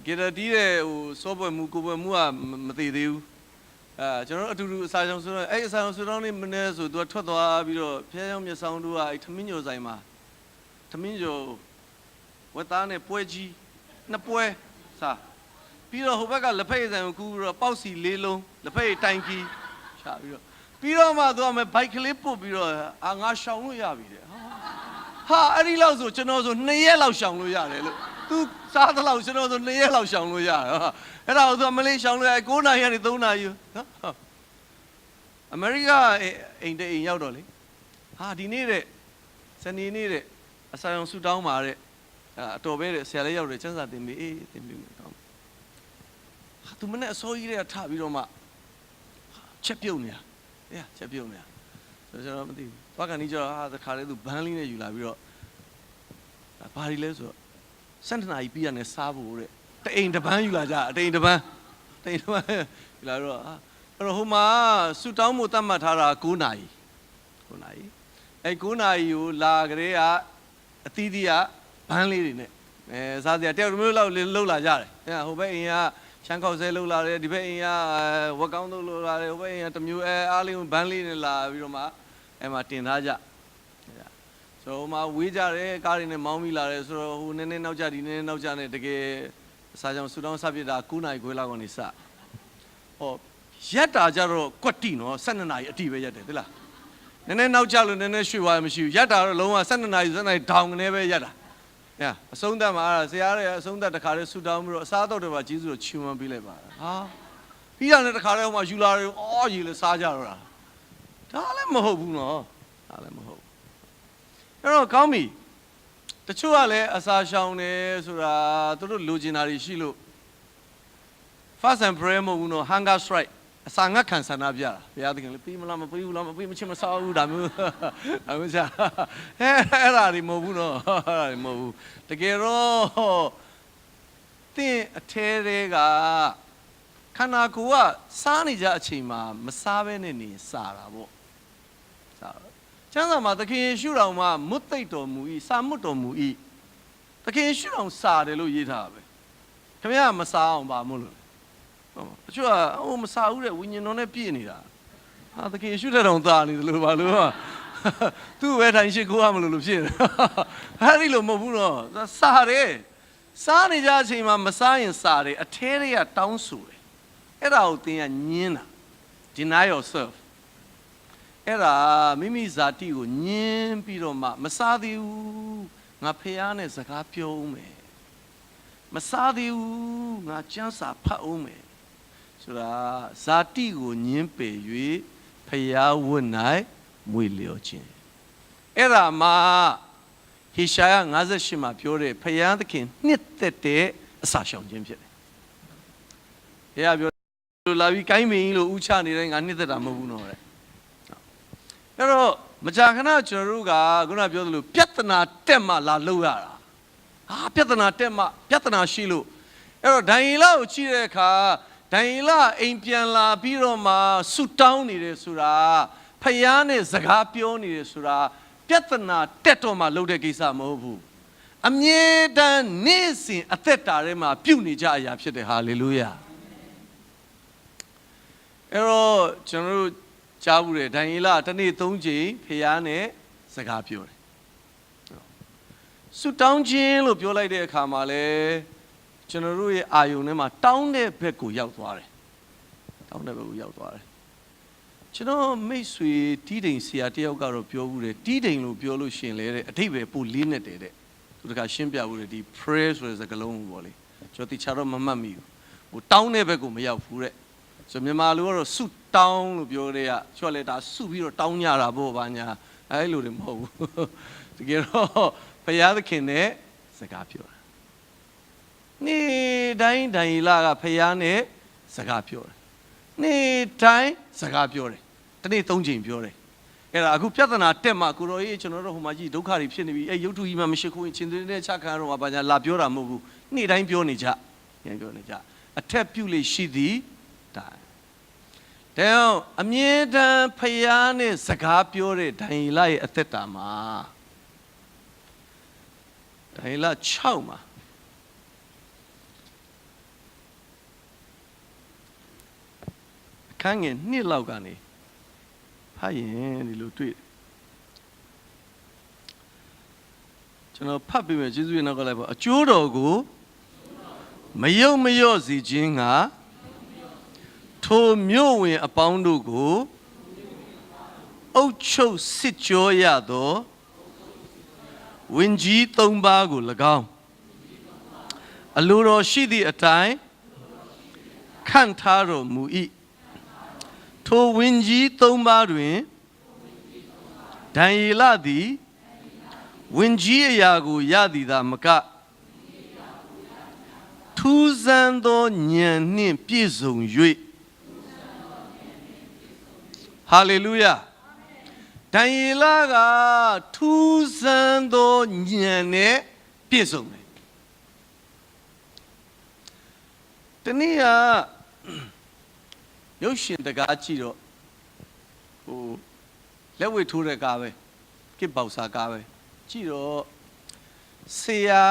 ကဂရတီးတဲ့စောပွဲမှုကိုပွဲမှုကမသေးသေးဘူးကျွန်တော်အတူတူအစာရှောင်ဆိုတော့အဲ့အစာရှောင်ဆိုတော့နေမနေဆိုသူကထွက်သွားပြီးတော့ဖျားယောင်းမျက်စောင်းတို့ကအဲ့ထမင်းညိုဆိုင်မှာထမင်းညိုဝက်သားနဲ့ပွဲကြီးနှစ်ပွဲစားပြီးတော့ဟိုဘက်ကလက်ဖက်ရည်ဆိုင်ကိုကူးပြီးတော့ပေါက်စီ၄လုံးလက်ဖက်ရည်တိုင်ကီချပြီးတော့မှသူကဘိုက်ကလေးပုတ်ပြီးတော့ငါရှောင်လို့ရပြီတဲ့အဲ့ဒီလောက်ဆိုကျွန်တော်ဆို2ရက်လောက်ရှောင်လို့ရတယ်လို့သူစားသလောက်ကျွန်တော်ဆို2ရက်လောက်ရှောင်လို့ရတယ်အဲ့ဒါကိုသူမလေးရှောင်လို့ရ9နာရီကနေ3နာရီနော်အမေရိကအိမ်အိမ်ရောက်တော့လေဒီနေ့တဲ့စနေနေ့တဲ့အစာရောင်ဆူတောင်းပါတဲ့အတော်ပဲတဲ့ဆရာလေးရောက်တယ်စံစာတင်ပြီးတင်ပြီးတော့သူမနဲ့အစိုးရတွေကထပြီးတော့မှချက်ပြုတ်နေတာချက်ပြုတ်နေတာကျွန်တော်မသိဘူးဘာကနေကျတော့တခါလေသူဘန်းလေးနဲ့ယူလာပြီးတော့ဘာဒီလဲဆိုတော့စန္ဒနာကြီးပြီးရတယ်စားဖို့တဲ့တအိမ်တပန်းယူလာကြတအိမ်တပန်းယူလာတော့အဲ့တော့ဟိုမှာဆူတောင်းမှုတတ်မှတ်ထားတာ9နာရီအဲ့9နာရီကိုလာကြတဲ့ကအသီးသီးကဘန်းလေးတွေနဲ့စားစရာတယောက်မျိုးလောက်လှုပ်လာကြတယ်ဟိုဘက်အိမ်ကချမ်းခောက်ဆဲလှုပ်လာတယ်ဒီဘက်အိမ်ကဝက်ကောင်းလှုပ်လာတယ်ဟိုဘက်အိမ်ကတမျိုးအားလေးဘန်းလေးနဲ့လာပြီးတော့မှအဲ့မှာတင်ထားကြဆိုတော့မှဝေးကြတယ်ကားတွေနဲ့မောင်းမိလာတယ်ဆိုတော့ဟိုနည်းနည်းနောက်ကြဒီနည်းနည်းနောက်ကြနဲ့တကယ်အစာကြောင်ဆူတောင်းစပြစ်တာ9နာရီခွဲလောက်ကနေစရက်တာကြတော့ကွက်တိနော်12နာရီအတိပဲရက်တယ်သိလားနည်းနည်းနောက်ကြလို့နည်းနည်းရွှေ့သွားမရှိဘူးရက်တာတော့လုံးဝ12နာရီဒေါင်ကနေပဲရက်တာအဆုံးသတ်မှာဆရာရဲ့အဆုံးသတ်တခါလေးဆူတောင်းပြီးတော့အစားတော့တယ်ပါကျေးဇူးတော်ချီးမွမ်းပေးလိုက်ပါပြီးရတယ်တခါလေးဟိုမှာယူလာတယ်ရေလေစားကြတော့တာဒါလည်းမဟုတ်ဘူးနော်ဒါလည်းမဟုတ်အဲ့တော့ကောင်းပြီတချို့ကလည်းအစာရှောင်တယ်ဆိုတာသူတို့လိုချင်တာတွေရှိလို့ fast and pray မဟုတ်ဘူးနော် hunger strike အစာငတ်ခံဆန္ဒပြတာဘုရားသခင်လည်းပြီးမလားမပြီးဘူးလားမပြီးမချင်းမစားဘူးဒါမျိုးစားအဲ့ဒါတွေမဟုတ်ဘူးနော်အဲ့ဒါတွေမဟုတ်ဘူးတကယ်တော့သင်အထဲတွေကခန္ဓာကိုယ်ကစားနေကြအချိန်မှာမစားဘဲနဲ့နေစားတာပေါ့စားကျမ်းစာမှာသခင်ယေရှုတော်မှာမွတ်သိပ်တော်မူ၏စာမွတ်တော်မူ၏သခင်ယေရှုတော်စားတယ်လို့ရေးထားတာပဲခင်ဗျားမစားအောင်ပါမို့လို့တချို့ကမစားဘူးတဲ့ဝိညာဉ်တော်နဲ့ပြည့်နေတာသခင်ယေရှုတဲ့တော်သားနေတယ်လို့ပါလို့သူ့ပဲထိုင်ရှိခိုးရမလို့ဖြစ်တယ်အဲ့ဒီလိုမဟုတ်ဘူးနော်စားတယ်စားနေကြအချိန်မှာမစားရင်စားတယ်အထဲတွေကတောင်းဆိုတယ်အဲ့ဒါကိုသင်ကညင်းတာ deny yourself အဲ့ဒါမိမိဇာတိကိုညင်းပြီးတော့မှမစားသေးဘူး ငါဖယားနဲ့စကားပြောဦးမယ်မစားသေးဘူးငါကျမ်းစာဖတ်ဦးမယ်ဆိုတာဇာတိကိုညှင်းပယ်၍ဖယားဝတ်၌မွေလျောခြင်းအဲ့ဒါမှဟေရှာယ58မှာပြောတဲ့ဖယားသခင်နှစ်သက်တဲ့အစာရှောင်ခြင်းဖြစ်တယ်။ဘုရားပြောလာပြီးကိုင်းမင်းလို့ဥချနေတိုင်းငါနှစ်သက်တာမဟုတ်ဘူးနော်တဲ့။အဲ့တော့မကြာခဏကျွန်တော်တို့ကခုနပြောသလိုပြဿနာတက်မှလာလှုပ်ရတာ။ဟာပြဿနာတက်မှပြဿနာရှိလို့အဲ့တော့ဒိုင်လာကိုကြည့်တဲ့အခါဒိုင်လာအိမ်ပြန်လာပြီးတော့မှဆူတောင်းနေတယ်ဆိုတာဖယားနဲ့စကားပြောနေတယ်ဆိုတာပြဿနာတက်တော့မှလှုပ်တဲ့ကိစ္စမဟုတ်ဘူးအမြဲတမ်းနေ့စဉ်အသက်တာထဲမှာပြုနေကြအရာဖြစ်တယ်ဟာလေလုယာအဲ့တော့ကျွန်တော်တို့ကြားဘူးတယ်ဒိုင်ယေလတနေ့3ကြိမ်ဖယားနဲ့စကားပြောတယ်ဆူတောင်းခြင်းလို့ပြောလိုက်တဲ့အခါမှာလဲကျွန်တော်တို့ရဲ့အာယုန်ထဲမှာတောင်းတဲ့ဘက်ကိုရောက်သွားတယ်တောင်းတဲ့ဘက်ကိုရောက်သွားတယ်ကျွန်တော်မိတ်ဆွေတီးတိမ်ဆရာတယောက်ကတော့ပြောဘူးတယ်တီးတိမ်လို့ပြောလို့ရှင်လဲတဲ့အဓိပ္ပာယ်ပိုလေးနဲ့တဲ့သူတခါရှင်းပြဘူးတယ်ဒီ prayer ဆိုတဲ့စကားလုံးကိုပေါ့လေကျွန်တော်တိချတော့မမှတ်မိဘူးဟိုတောင်းတဲ့ဘက်ကိုမရောက်ဘူးတဲ့ဆိုမြန်မာလူကတော့ဆုတောင်းလို့ပြောတဲ့ကချော့လဲဒါဆုပြီးတော့တောင်းကြတာပေါ့ဗာညာအဲ့လိုတွေမဟုတ်ဘူးတကယ်တော့ဘုရားသခင်နဲ့စကားပြောတာနေ့တိုင်းဒိုင်ယေလကဖယားနဲ့စကားပြောတယ်နေ့တိုင်းစကားပြောတယ်တနေ့3ချိန်ပြောတယ်အဲ့ဒါအခုပြဿနာတက်မှကိုရောကြီးကျွန်တော်တို့ဟိုမှာကြီးဒုက္ခတွေဖြစ်နေပြီအဲ့ရုပ်ထုကြီးမှမရှိခိုးရင်ချင်းသွင်းတဲ့ချက်ခံတော့ဘာညာလာပြောတာမဟုတ်ဘူးနေ့တိုင်းပြောနေကြပြန်ပြောနေကြအထက်ပြုလေရှိသည်ဒါအမြဲတမ်းဖယားနဲ့စကားပြောတဲ့ဒိုင်ယေလရဲ့အသက်တာမှာဒိုင်ယေလ6မှာခန်းငယ်နှစ်လောက်ကနေဖတ်ရင်ဒီလိုတွေ့တယ်ကျွန်တော်ဖတ်ပြီးမယ်ကျေးဇူးရနောက်ကလိုက်ပါအကျိုးတော်ကိုမယုံမလျော့စေခြင်းကထိုမြို့ဝင်အပေါင်းတို့ကိုအုပ်ချုပ်စစ်ကြောရသောဝင်ကြီး3ပါးကို၎င်းအလိုတော်ရှိသည့်အတိုင်းခန့်ထားတော်မူ၏ထိုဝင်ကြီး3ပါးတွင်ဒိုင်ယေလသည်ဝင်ကြီးအရာကိုရသည်သာမကထူးဆန်းသောဉာဏ်နှင့်ပြည့်စုံ၍ဟာလေလုယာဒိုင်ယေလကထူးဆန်းသောဉာဏ်နဲ့ပြည့်စုံတယ်တနည်းရုပ်ရှင်တကားကြည့်တော့ဟိုလက်ဝဲထိုးတဲ့ကားပဲကစ်ပေါက်စာကားပဲကြည့်တော့ဆရာ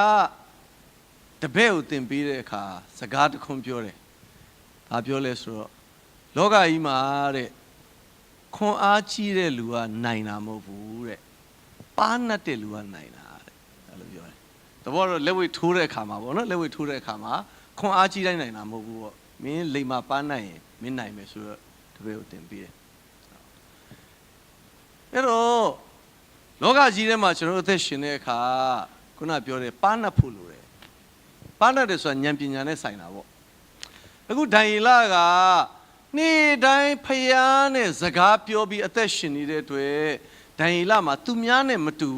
တပည့်ကိုသင်ပေးတဲ့အခါစကားတစ်ခွန်းပြောတယ်။ဘာပြောလဲဆိုတော့လောကကြီးမှာတဲ့ခွန်အားကြီးတဲ့လူကနိုင်တာမဟုတ်ဘူးတဲ့။ပါးနှက်တဲ့လူကနိုင်တာတဲ့။အဲ့လိုပြောတယ်။တဘောတော့လက်ဝဲထိုးတဲ့အခါမှာပေါ့နော်လက်ဝဲထိုးတဲ့အခါမှာခွန်အားကြီးတိုင်းနိုင်တာမဟုတ်ဘူးပေါ့။မင်းလိမ္မာပါးနိုင်ရင်မင်းနိုင်မယ်ဆိုတော့တပည့်ကိုသင်ပေးတယ်အဲ့တော့လောကကြီးထဲမှာကျွန်တော်အသက်ရှင်တဲ့အခါခုနပြောတဲ့ပါးနှက်ဖို့လိုတယ်ပါးနှက်တယ်ဆိုတာဉာဏ်ပညာနဲ့ဆိုင်တာပေါ့အခုဒိုင်ယေလကနေ့တိုင်းဖယားနဲ့စကားပြောပြီးအသက်ရှင်နေတဲ့အတွက်ဒိုင်ယေလမှာသူများနဲ့မတူ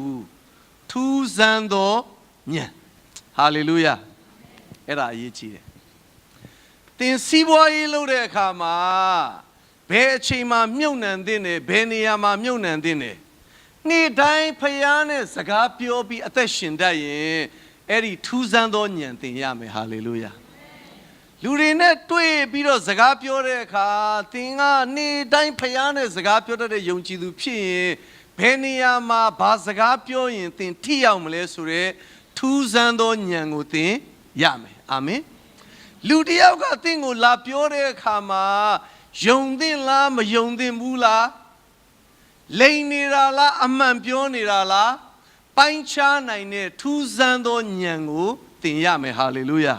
ထူးဆန်းသောဉာဏ်ဟာလေလုယာအဲ့ဒါအရေးကြီးတယ်သင်စီးပွားရေးလုပ်တဲ့အခါမှာဘယ်အချိန်မှာမြုပ်နှံသင့်တယ်ဘယ်နေရာမှာမြုပ်နှံသင့်တယ်နေ့တိုင်းဖယားနဲ့စကားပြောပြီးအသက်ရှင်တတ်ရင်အဲ့ဒီထူးဆန်းသောဉာဏ်သင်ရမယ်ဟာလေလုယာလူတွေနဲ့တွေ့ပြီးတော့စကားပြောတဲ့အခါသင်ကနေ့တိုင်းဖယားနဲ့စကားပြောတတ်တဲ့ယုံကြည်သူဖြစ်ရင်ဘယ်နေရာမှာဘာစကားပြောရင်သင်ထိရောက်မလဲဆိုတဲ့ထူးဆန်းသောဉာဏ်ကိုသင်ရမယ်အာမင်လူတယောက်ကသင်ကိုလာပြောတဲ့အခါမှာယုံသင့်လားမယုံသင့်ဘူးလားလိန်နေတာလားအမှန်ပြောနေတာလားပိုင်းခြားနိုင်တဲ့ထူးဆန်းသောဉာဏ်ကိုသင်ရမယ်ဟာလေလုယာ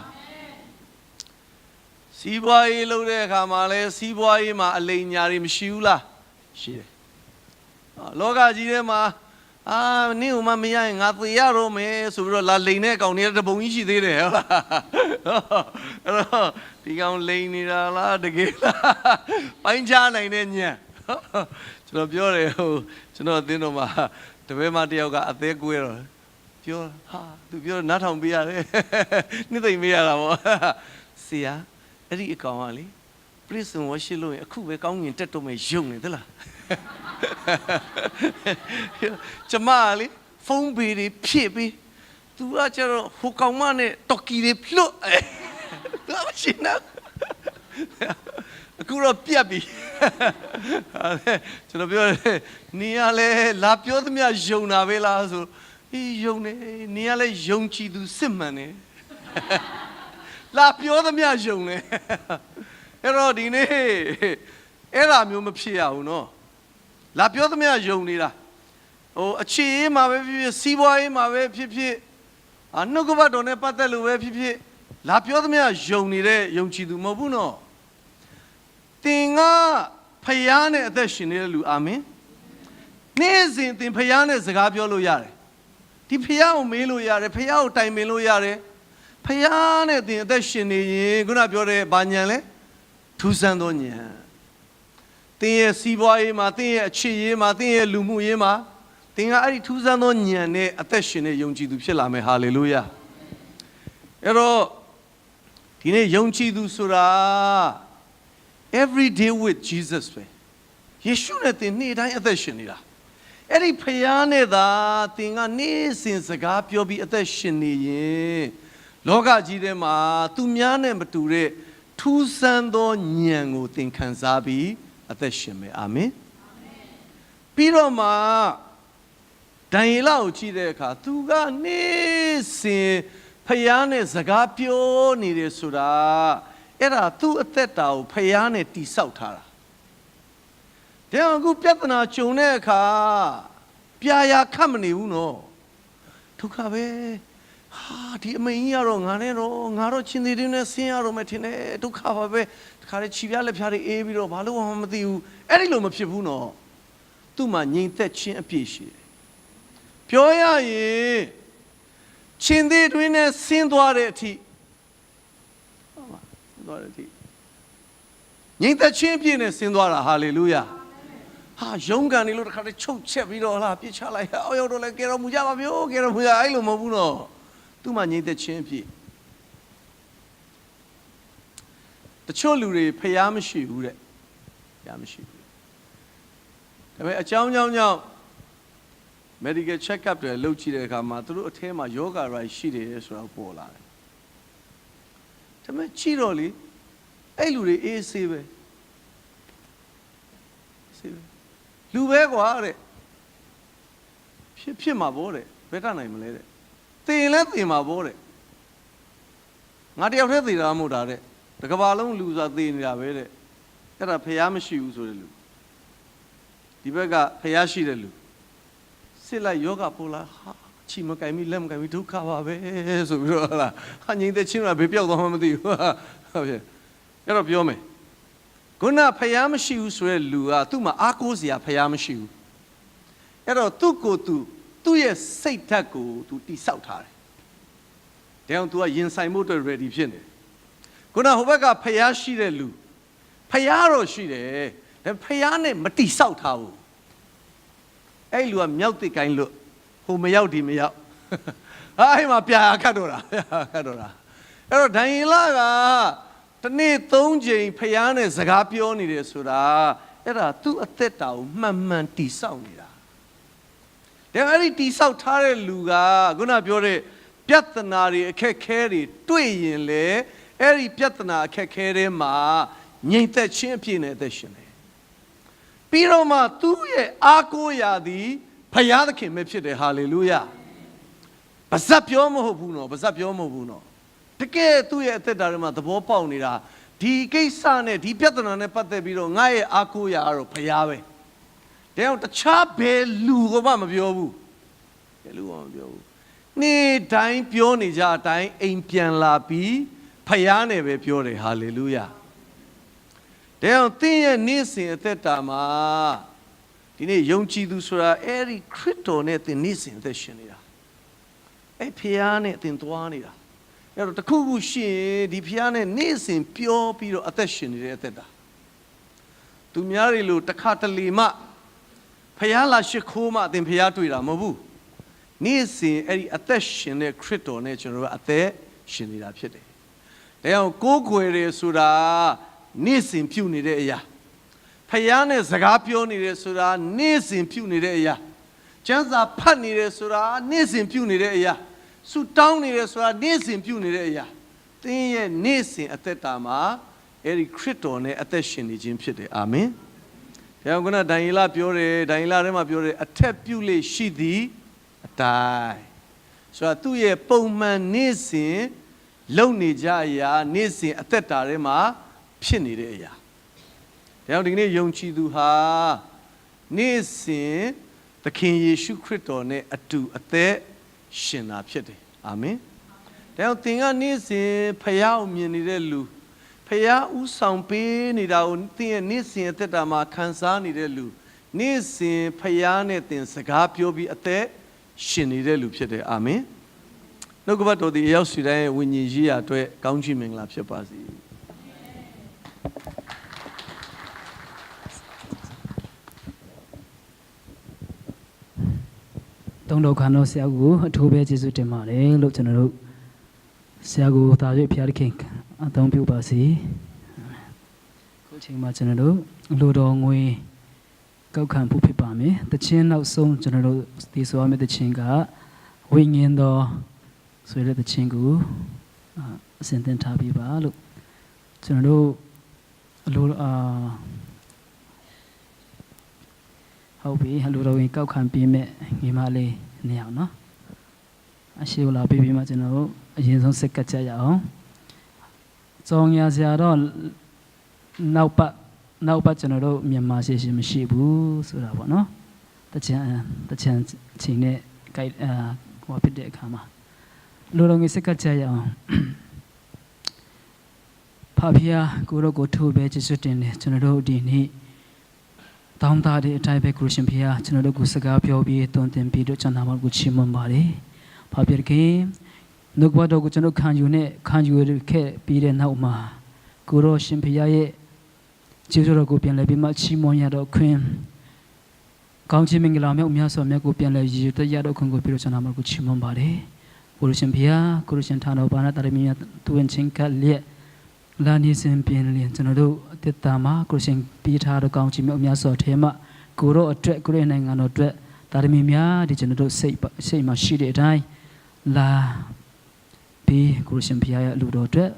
စီးပွားရေးလုပ်တဲ့အခါမှာလဲစီးပွားရေးမှာအလိမ်ညာတွေမရှိဘူးလားရှိတယ်လောကကြီးထဲမှာ နင့်ဥမမရရင်ငါသေရတော့မယ်ဆိုပြီးတော့လာလိန်တဲ့ကောင်တွေကတပုံကြီးရှိသေးတယ်ဟုတ်လားအဲ့တော့ဒီကောင်လိန်နေတာလားတကယ်လားပိုင်းခြားနိုင်တဲ့ညံကျွန်တော်ပြောတယ်ဟိုကျွန်တော်အသင်းတော်မှာတပည့်မတယောက်ကအသေးကွဲတော့ပြောဟာသူပြောနားထောင်ပေးရတယ်နှစ်သိမ့်ပေးရတာပေါ့ဆရာအဲ့ဒီအကောင်ကလေPrison worship လို့ရင်အခုပဲကောင်းငင်တက်တော့မယ်ယုံနေသလားကျမလေဖုန်းဘေးတွေဖြည့်ပြီး तू ကကျတော့ဟိုကောင်မနဲ့တော်ကီတွေဖြလို့သူကရှင်းတော့အခုတော့ပြတ်ပြီကျွန်တော်ပြောတယ်နင်ကလည်းလာပြောသမျှယုံတာပဲလားဆိုယုံနေနင်ကလည်းယုံကြည်သူစစ်မှန်တယ်လာပြောသမျှယုံနေအဲ့တော့ဒီနေ့အဲ့ဒါမျိုးမဖြစ်ရဘူးနော်လာပြောသမျှယုံနေတာဟိုအခြေရေးမှာပဲဖြစ်ဖြစ်စီးပွားရေးမှာပဲဖြစ်ဖြစ်နှုတ်ကပတ်တော်နဲ့ပတ်သက်လို့ပဲဖြစ်ဖြစ်လာပြောသမျှယုံနေတဲ့ယုံကြည်သူမဟုတ်ဘူးနော်သင်ကဖယားနဲ့အသက်ရှင်နေတဲ့လူအာမင်နေ့စဉ်သင်ဖယားနဲ့စကားပြောလို့ရတယ်ဒီဖယားကိုမေးလို့ရတယ်ဖယားကိုတိုင်ပင်လို့ရတယ်ဖယားနဲ့သင်အသက်ရှင်နေရင်ခုနပြောတဲ့ဘာညာလဲထူးဆန်းသောဉာဏ်သင်ရဲ့စီးပွားရေးမှာသင်ရဲ့အခြေရေးမှာသင်ရဲ့လူမှုရေးမှာသင်ကအဲ့ဒီထူးဆန်းသောဉာဏ်နဲ့အသက်ရှင်တဲ့ယုံကြည်သူဖြစ်လာမယ်ဟာလေလုယာအဲ့တော့ဒီနေ့ယုံကြည်သူဆိုတာ every day with Jesus ပဲယေရှုနဲ့သင်နေ့တိုင်းအသက်ရှင်နေတာအဲ့ဒီဖယားနဲ့သာသင်ကနေ့စဉ်စကားပြောပြီးအသက်ရှင်နေရင်လောကကြီးထဲမှာသူများနဲ့မတူတဲ့ထူးဆန်းသောဉာဏ်ကိုသင်ခံစားပြီးအသက်ရှင်မယ်အာမင်ပြီးတော့မှဒံယေလကိုကြည့်တဲ့အခါသူကနေ့စဉ်ဖယားနဲ့စကားပြောနေတယ်ဆိုတာအဲ့ဒါသူ့အသက်တာကိုဖယားနဲ့တိဆောက်ထားတာတဲ့အခုပြဿနာကြုံတဲ့အခါပြာရာခတ်မနေဘူးနော်ဒုက္ခပဲဟာဒီအမိန်ကြီးကတော့ငါတော့ချင်းသေးသေးနဲ့ဆင်းရတော့မယ်ထင်တယ်ဒုက္ခပါပဲတခါလေခြိပြားလက်ဖြားတွေအေးပြီးတော့ဘာလို့မှမသိဘူးအဲ့ဒီလိုမဖြစ်ဘူးနော်သူ့မှာငြိမ်သက်ခြင်းအပြည့်ရှိတယ်ပြောရရင်ချင်းသေးတွင်နဲ့ဆင်းသွားတဲ့အထိဟုတ်ပါဆင်းသွားတဲ့အထိငြိမ်သက်ခြင်းအပြည့်နဲ့ဆင်းသွားတာဟာလေလုယာဟာယုံကန်နေလို့တခါလေချုပ်ချက်ပြီးတော့ဟာပြစ်ချလိုက်အောက်ရောက်တော့လဲကဲတော်မူကြပါဗျိုးကဲတော်မူကြအဲ့လိုမဟုတ်ဘူးနော်သူ့မှာငြိမ်သက်ခြင်းအပြည့်တချို့လူတွေဖျားမရှိဘူးတဲ့ဖျားမရှိဘူးဒါပေမဲ့အကြောင်းကြောင့် medical check up တွေလုပ်ကြည့်တဲ့အခါမှာသူတို့အထဲမှာယောဂရိုက်ရှိတယ်ဆိုတာပေါ်လာတယ်ဒါပေမဲ့ကြည့်တော့လေအဲ့လူတွေအေးဆေးပဲဆေးပဲလူပဲကွာတဲ့ဖြစ်မှာပေါ့တဲ့ဘယ်တတ်နိုင်မလဲတဲ့သေရင်လည်းသေမှာပေါ့တဲ့ငါတယောက်တည်းသေတာမဟုတ်တာတဲ့တကဘာလုံးလူဆိုတာသေနေတာပဲတဲ့အဲ့ဒါဖျားမရှိဘူးဆိုတဲ့လူဒီဘက်ကဖျားရှိတဲ့လူစစ်လိုက်ယောဂပေါ်လာဟာချီမကင်မိလက်မကင်မိဒုက္ခပါပဲဆိုပြီးတော့ဟာငြိမ်သက်ခြင်းကဘေးပြောက်သွားမှမသိဘူးဟုတ်ပြီအဲ့တော့ပြောမယ်ခုနဖျားမရှိဘူးဆိုတဲ့လူကသူ့မှာအားကိုးစရာဖျားမရှိဘူးအဲ့တော့သူ့ရဲ့စိတ်ဓာတ်ကိုသူတိဆောက်ထားတယ်ဒါကြောင့် तू ကရင်ဆိုင်ဖို့အတွက် ready ဖြစ်နေတယ်ခုနဟိုဘက်ကဖျားရှိတဲ့လူဖျားတော့ရှိတယ်ဒါဖျားနဲ့မတိဆောက်ထားဘူးအဲ့လူကမြောက်တိကိုင်းလို့ဟိုမရောက်ဒီမရောက်အဲ့မှာပြာခတ်တော့တာအဲ့တော့ဒံယေလကတနေ့3ချိန်ဖျားနဲ့စကားပြောနေတယ်ဆိုတာအဲ့ဒါသူ့အသက်တာကိုမှန်မှန်တိဆောက်နေတာဒါအဲ့ဒီတိဆောက်ထားတဲ့လူကခုနပြောတဲ့ပြဿနာတွေအခက်ခဲတွေတွေ့ရင်လေအဲ့ဒီပြဿနာအခက်ခဲတွေမှာငြိမ်သက်ခြင်းအပြည့်နဲ့အသက်ရှင်တယ်ပြီးတော့မှသူ့ရဲ့အားကိုးရာသည်ဘုရားသခင်ပဲဖြစ်တယ်ဟာလေလုယာပါဇက်ပြောမဟုတ်ဘူးနော်ပါဇက်ပြောမဟုတ်ဘူးနော်တကယ်သူ့ရဲ့အသက်တာထဲမှာသဘောပေါက်နေတာဒီကိစ္စနဲ့ဒီပြဿနာနဲ့ပတ်သက်ပြီးတော့ငါရဲ့အားကိုးရာကတော့ဘုရားပဲဒါကြောင့်တခြားဘယ်လူကမှမပြောဘူးဘယ်လူမှမပြောဘူးနေ့တိုင်းပြောနေကြအတိုင်းအိမ်ပြန်လာပြီးဘုရားနဲ့ပဲပြောတယ်ဟာလေလုယာဒါကြောင့်သင်ရဲ့နေ့စဉ်အသက်တာမှာဒ ဒီနေ့ယုံကြည်သူဆိုတာအဲ့ဒီခရစ်တော်နဲ့သင်နေ့စဉ်အသက်ရှင်နေတာအဲ့ဖခင်နဲ့သင်သွားနေတာအဲ့တော့တခုခုရှိရင်ဒီဖခင်နဲ့နေ့စဉ်ပြောပြီးတော့အသက်ရှင်နေတဲ့အသက်တာသူများတွေလို့တစ်ခါတလေမှဖခင်လာရှိခိုးမှသင်ဖခင်တွေ့တာမဟုတ်ဘူးနေ့စဉ်အဲ့ဒီအသက်ရှင်တဲ့ခရစ်တော်နဲ့ကျွန်တော်တို့အသက်ရှင်နေတာဖြစ်တယ်ဒါကြောင့်ကိုးကွယ်တယ်ဆိုတာနေ့စဉ်ပြုနေတဲ့အရာဖခင်နဲ့စကားပြောနေတယ်ဆိုတာနေ့စဉ်ပြုနေတဲ့အရာကျမ်းစာဖတ်နေတယ်ဆိုတာနေ့စဉ်ပြုနေတဲ့အရာဆုတောင်းနေတယ်ဆိုတာနေ့စဉ်ပြုနေတဲ့အရာသင်ရဲ့နေ့စဉ်အသက်တာမှာအဲ့ဒီခရစ်တော်နဲ့အသက်ရှင်နေခြင်းဖြစ်တယ်အာမင်ဘုရားကဒံယေလပြောတယ်ဒံယေလထဲမှာပြောတယ်အထက်ပြုလေရှိသည်အတိုင်းဆိုတာသူ့ရဲ့ပုံမှန်နေ့စဉ်လုပ်နေကြအရာနေ့စဉ်အသက်တာထဲမှာဖြစ်နေတဲ့အရာဒါကြောင့်ဒီနေ့ယုံကြည်သူဟာနေ့စဉ်သခင်ယေရှုခရစ်တော်နဲ့အတူအသက်ရှင်တာဖြစ်တယ်အာမင်ဒါကြောင့်သင်ကနေ့စဉ်ဖယားကိုမြင်နေတဲ့လူဖယားဥဆောင်ပေးနေတာကိုသင်ရဲ့နေ့စဉ်အသက်တာမှာခံစားနေတဲ့လူနေ့စဉ်ဖယားနဲ့သင်စကားပြောပြီးအသက်ရှင်နေတဲ့လူဖြစ်တယ်အာမင်နှုတ်ကပတ်တော်ဒီအရောက်စီတိုင်းဝိညာဉ်ရေးရာအတွက်ကောင်းချီးမင်္ဂလာဖြစ်ပါစေတုံးတော်ခါတော်ဆရာကိုအထူးပဲကျေးဇူးတင်ပါတယ်လို့ကျွန်တော်တို့ဆရာကိုသာရွေးဖျားခင်အသုံးပြုပါစေခုချိန်မှာကျွန်တော်တို့လူတော်ငွေကောက်ခံဖို့ဖြစ်ပါမယ်တခြင်းနောက်ဆုံးကျွန်တော်တို့ဒီဆိုရမယ့်တခြင်းကဝိညာဉ်တော်ဆိုတဲ့တခြင်းကိုအစဉ်သင်ထားပြီးပါလို့ကျွန်တော်တို့လူဟုတ်ပြီလူတော်ဝင်ကောက်ခံပြီးမဲ့ညီမလေးနေအောင်နော်အရှိလာပြီးမှကျွန်တော်တို့အရင်ဆုံးစက်ကကြရအောင်ကြောင်ရစရာတော့နောက်ပတ်ကျွန်တော်တို့မြန်မာရှိရှိမရှိဘူးဆိုတာပေါ့နော်တချင်ချိန်နဲ့ဟိုဖြစ်တဲ့အခါမှာလူတော်ဝင်စက်ကကြရအောင်ဖဖျားကိုရောကိုထိုးပဲကျေးဇူးတင်တယ်ကျွန်တော်တို့ဒီနေ့တောင်းတတဲ့အတိုင်းပဲခရစ်ရှင်ဖျားကျွန်တော်တို့ကိုစကားပြောပြီးတွင်တင်ပြီးတော့ကျွန်တော်တို့ကိုချီးမွမ်းပါတယ်။ဖဖျားခင်နှုတ်ဘတော်ကိုကျွန်တော်ခံယူခဲ့ပြီးတဲ့နောက်မှာကိုရောရှင်ဖျားရဲ့ကျေးဇူးတော်ကိုပြန်လည်ပြီးမှချီးမွမ်းရတော့ခွင့်ကောင်းချီးမင်္ဂလာမြောက်များစွာမြတ်ကိုပြန်လည်ရည်တရတော့ခွင့်ကိုပြီးတော့ကျွန်တော်တို့ကိုချီးမွမ်းပါတယ်။ကိုရရှင်ဖျားကိုရရှင်ထာတော်ဘာနာတာရမီတွင်ချင်းကလျက်လာနေစဉ်ပြင်လျင်ကျွန်တော်တို့အသက်တာမှာကိုရှင်ပြီးထားတော့ကောင်းချီးမြောက်များစွာထဲမှာကိုရောအတွက်ကိုရနိုင်ငံတော်အတွက်တာရမီများဒီကျွန်တော်တို့စိတ်မှာရှိတဲ့အတိုင်းလာပြီးကိုရှင်ဖျားရဲ့လူတော်အတွက်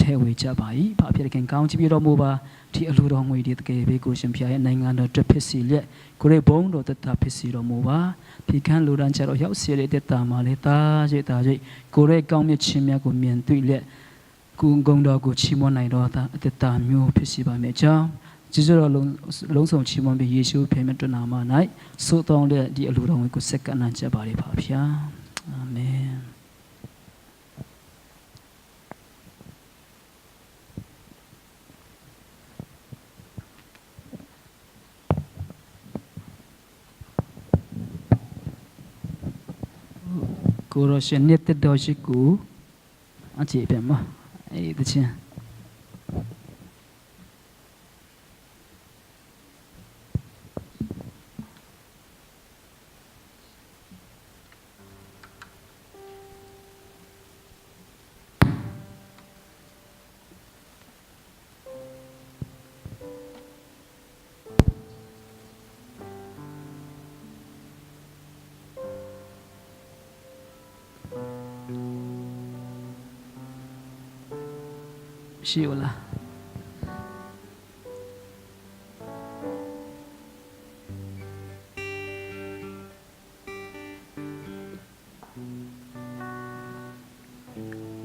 ထဲဝေကြပါ၏ဖဖျားခင်ကောင်းချီးပြတော်မူပါဒီအလူတော်ငွေဒီတကယ်ပဲကိုရှင်ဖျားရဲ့နိုင်ငံတော်အတွက်ဖြစ်စီလျက်ကိုရဘုံတော်သက်တာဖြစ်စီတော်မူပါဖိခန်းလူရန်ချတော်ရောက်စီတဲ့သက်တာမှာလေတာရွေကိုရကောင်းမြတ်ခြင်းများကိုမြင်တွေ့လျက်ကုံကုံတော်ကိုချီးမွမ်းနိုင်တော်သာအသက်တာမျိုးဖြစ်စီပါမယ်ကြောင်းကျေးဇူးတော်လုံးစုံချီးမွမ်းပြီးယေရှုဖေမြတ်တော်နာမ၌သို့တော်တဲ့ဒီအလူတော်ငွေကိုဆက်ကပ်နိုင်ကြပါလေပါဗျာအာမင်ကိုရရှင်နေတဲ့တော်ရှိကူအခြေပြန်မအဲ့ဒီချင်းရှိဦးလား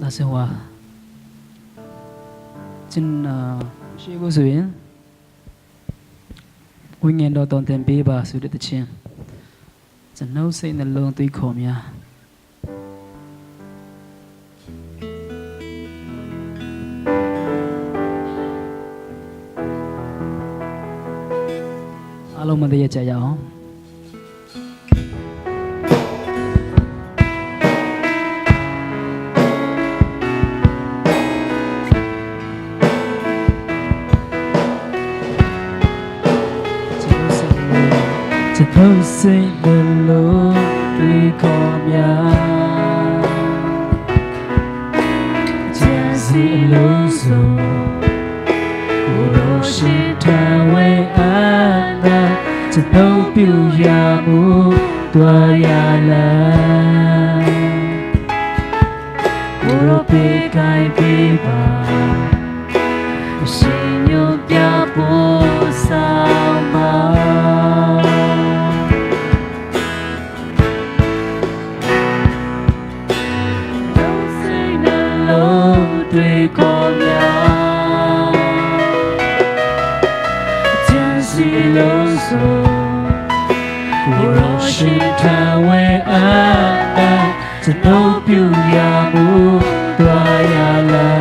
ဒါဆိုရှိဘူးဆိုရင်ဝိညာဉ်တော်တုံတင်ပေးပါဆိုတဲ့တခြင်းကျွန်ုပ်စိတ်နှလုံးသွေးခေါ်များအ အားလုံးမသိရကြရအောင်จะเข้าสิเดินลงด้วยความยาวจะสิลงสู่ผู้รอชิดาไว้อาณาจะต้องปิวยามูตัวยาลาผู้รอเปกายเปบาชิญโยบยาปูสามาด้วยความยาวเทียนสีลงสู่ผู้รอชิดทางไว้อาณาจะโน้ปิวยามูตัวยาลา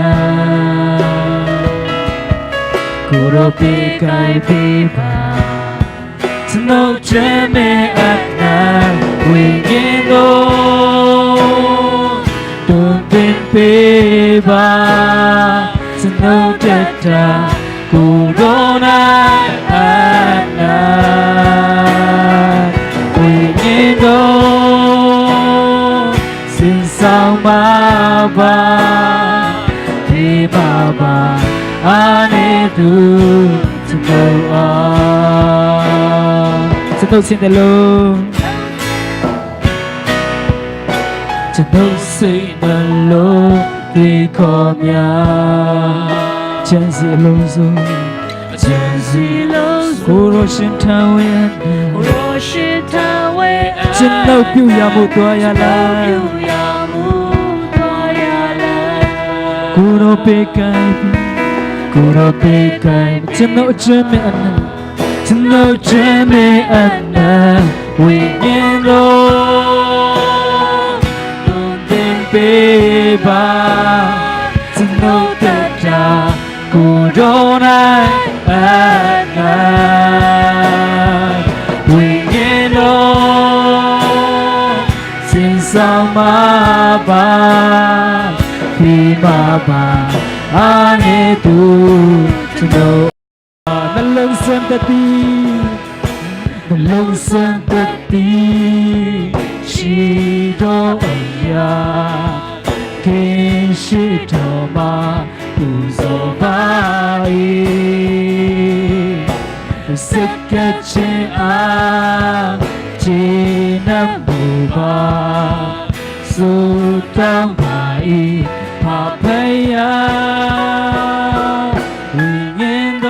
กูรอเปกายเปบาจะโน้เจเมอาณาวิญญาณโนตุนเป็นเปบาสนุกจัดตากูโดนาอาณาวิญญาณโนสิ้นสาวมาบาเทบาบาอาเนดูสนุกสนุกสิ้นแต่ลมจะต้องสิ่งนั้นลงด้วยความยาวฉันสิลงสู่ฉันสิลงสู่ผู้รอชิดทางไว้ฉันเอาผิวยามุตัวยาลากูรอเปกายฉันเอาเจเมอันนั้นฉันเอาเจเมอันนั้นวิญญาณโลเปบาสนุกแต่จากูโดนอาณาวิญญาณโนสิ้นสาวมาบาพี่มาบาอาเนตูชโนนั่นลงสันตตินั่นลงสันตติชีโดยาเกชิโตมาปูโซบายสึกเกเจอาเจนับบูบาสุตังบายพาพยาวิญญาณโด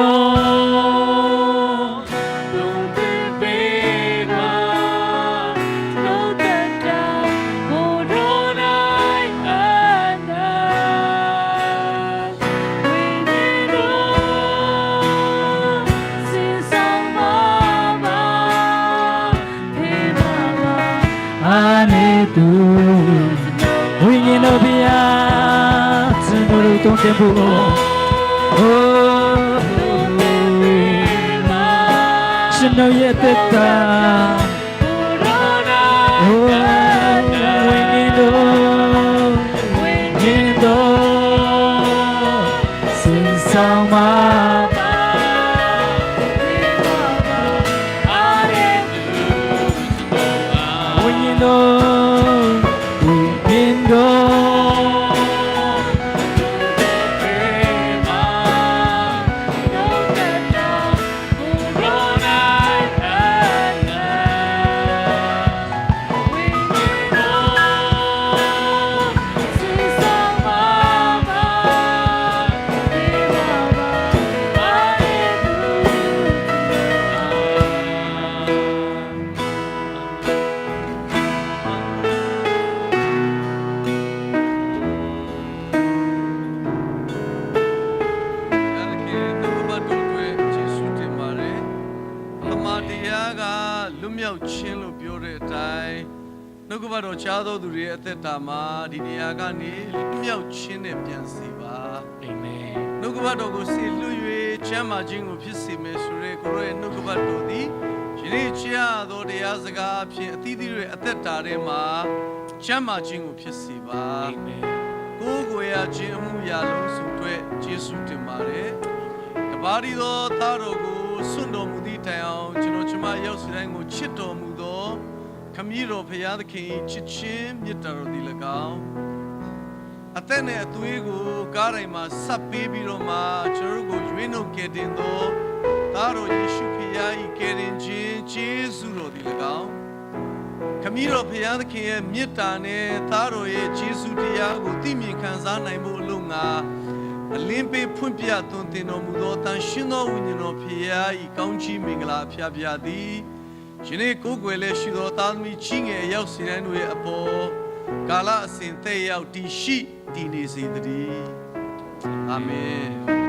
ตูวิญญาณบิยาสนุรุตงเตปูโอ้ฉันเอาเยตตาโอ้วิญญาณโดสิ้นสาวมาวิญญาณโดနှုတ်ကပတ်တော်ချားသောသူတွေရဲ့အသက်တာမှာဒီနေရာကနေမြောက်ခြင်းနဲ့ပြန်စီပါအာမင်နှုတ်ကပတ်တော်ကိုစေလွှတ်၍ချမ်းသာခြင်းကိုဖြစ်စေမယ်ဆိုရဲကိုရောရဲ့နှုတ်ကပတ်တော်သည် ယနေ့ချရသောတရားစကားအဖြစ်အသီးသီးရဲ့အသက်တာထဲမှာချမ်းသာခြင်းကိုဖြစ်စေပါအာမင်ကိုယ်ကိုယ်ရခြင်းအမှုရာလုံးစုအတွက်ယေရှုတင်ပါတယ်တပါးဒီသောသားတော်ကိုစွန့်တော်မူသည့်တိုင်အောင်ကျွန်တော်ချမရောက်စီတိုင်းကိုချစ်တော်မူသောခမည်းတော်ဖရာသခင်ချစ်ခြင်းမြတ်တော်သည်၎င်းအသက်နဲ့အသွေးကိုကားတိုင်းမှာဆက်ပေးပြီးတော့မှကျွန်တော်ကိုရွေးနှုတ်ကယ်တင်သောသားတော်ယေရှုဖရာ၏ကယ်တင်ခြင်းကျေးဇူးတော်သည်၎င်းခမည်းတော်ဖရာသခင်ရဲ့မြတ်တာနဲ့သားတော်ရဲ့ကျေးဇူးတရားကိုသိမြင်ခံစားနိုင်ဖို့အလို့ငါအလင်းပေးဖွင့်ပြသွန်သင်တော်မူသောတန်ရှင်သောဝိညာဉ်တော်ဖရာ၏ကောင်းချီးမင်္ဂလာဖျားဖျားသည်ယနေ့ကိုယ်ွယ်လဲရှိသောသားသမီးချင်းငယ်ရောက်စီတိုင်းတို့ရဲ့အပေါ်ကာလအစဉ်သက်ရောက်တည်ရှိတည်နေစေတည်းအာမင်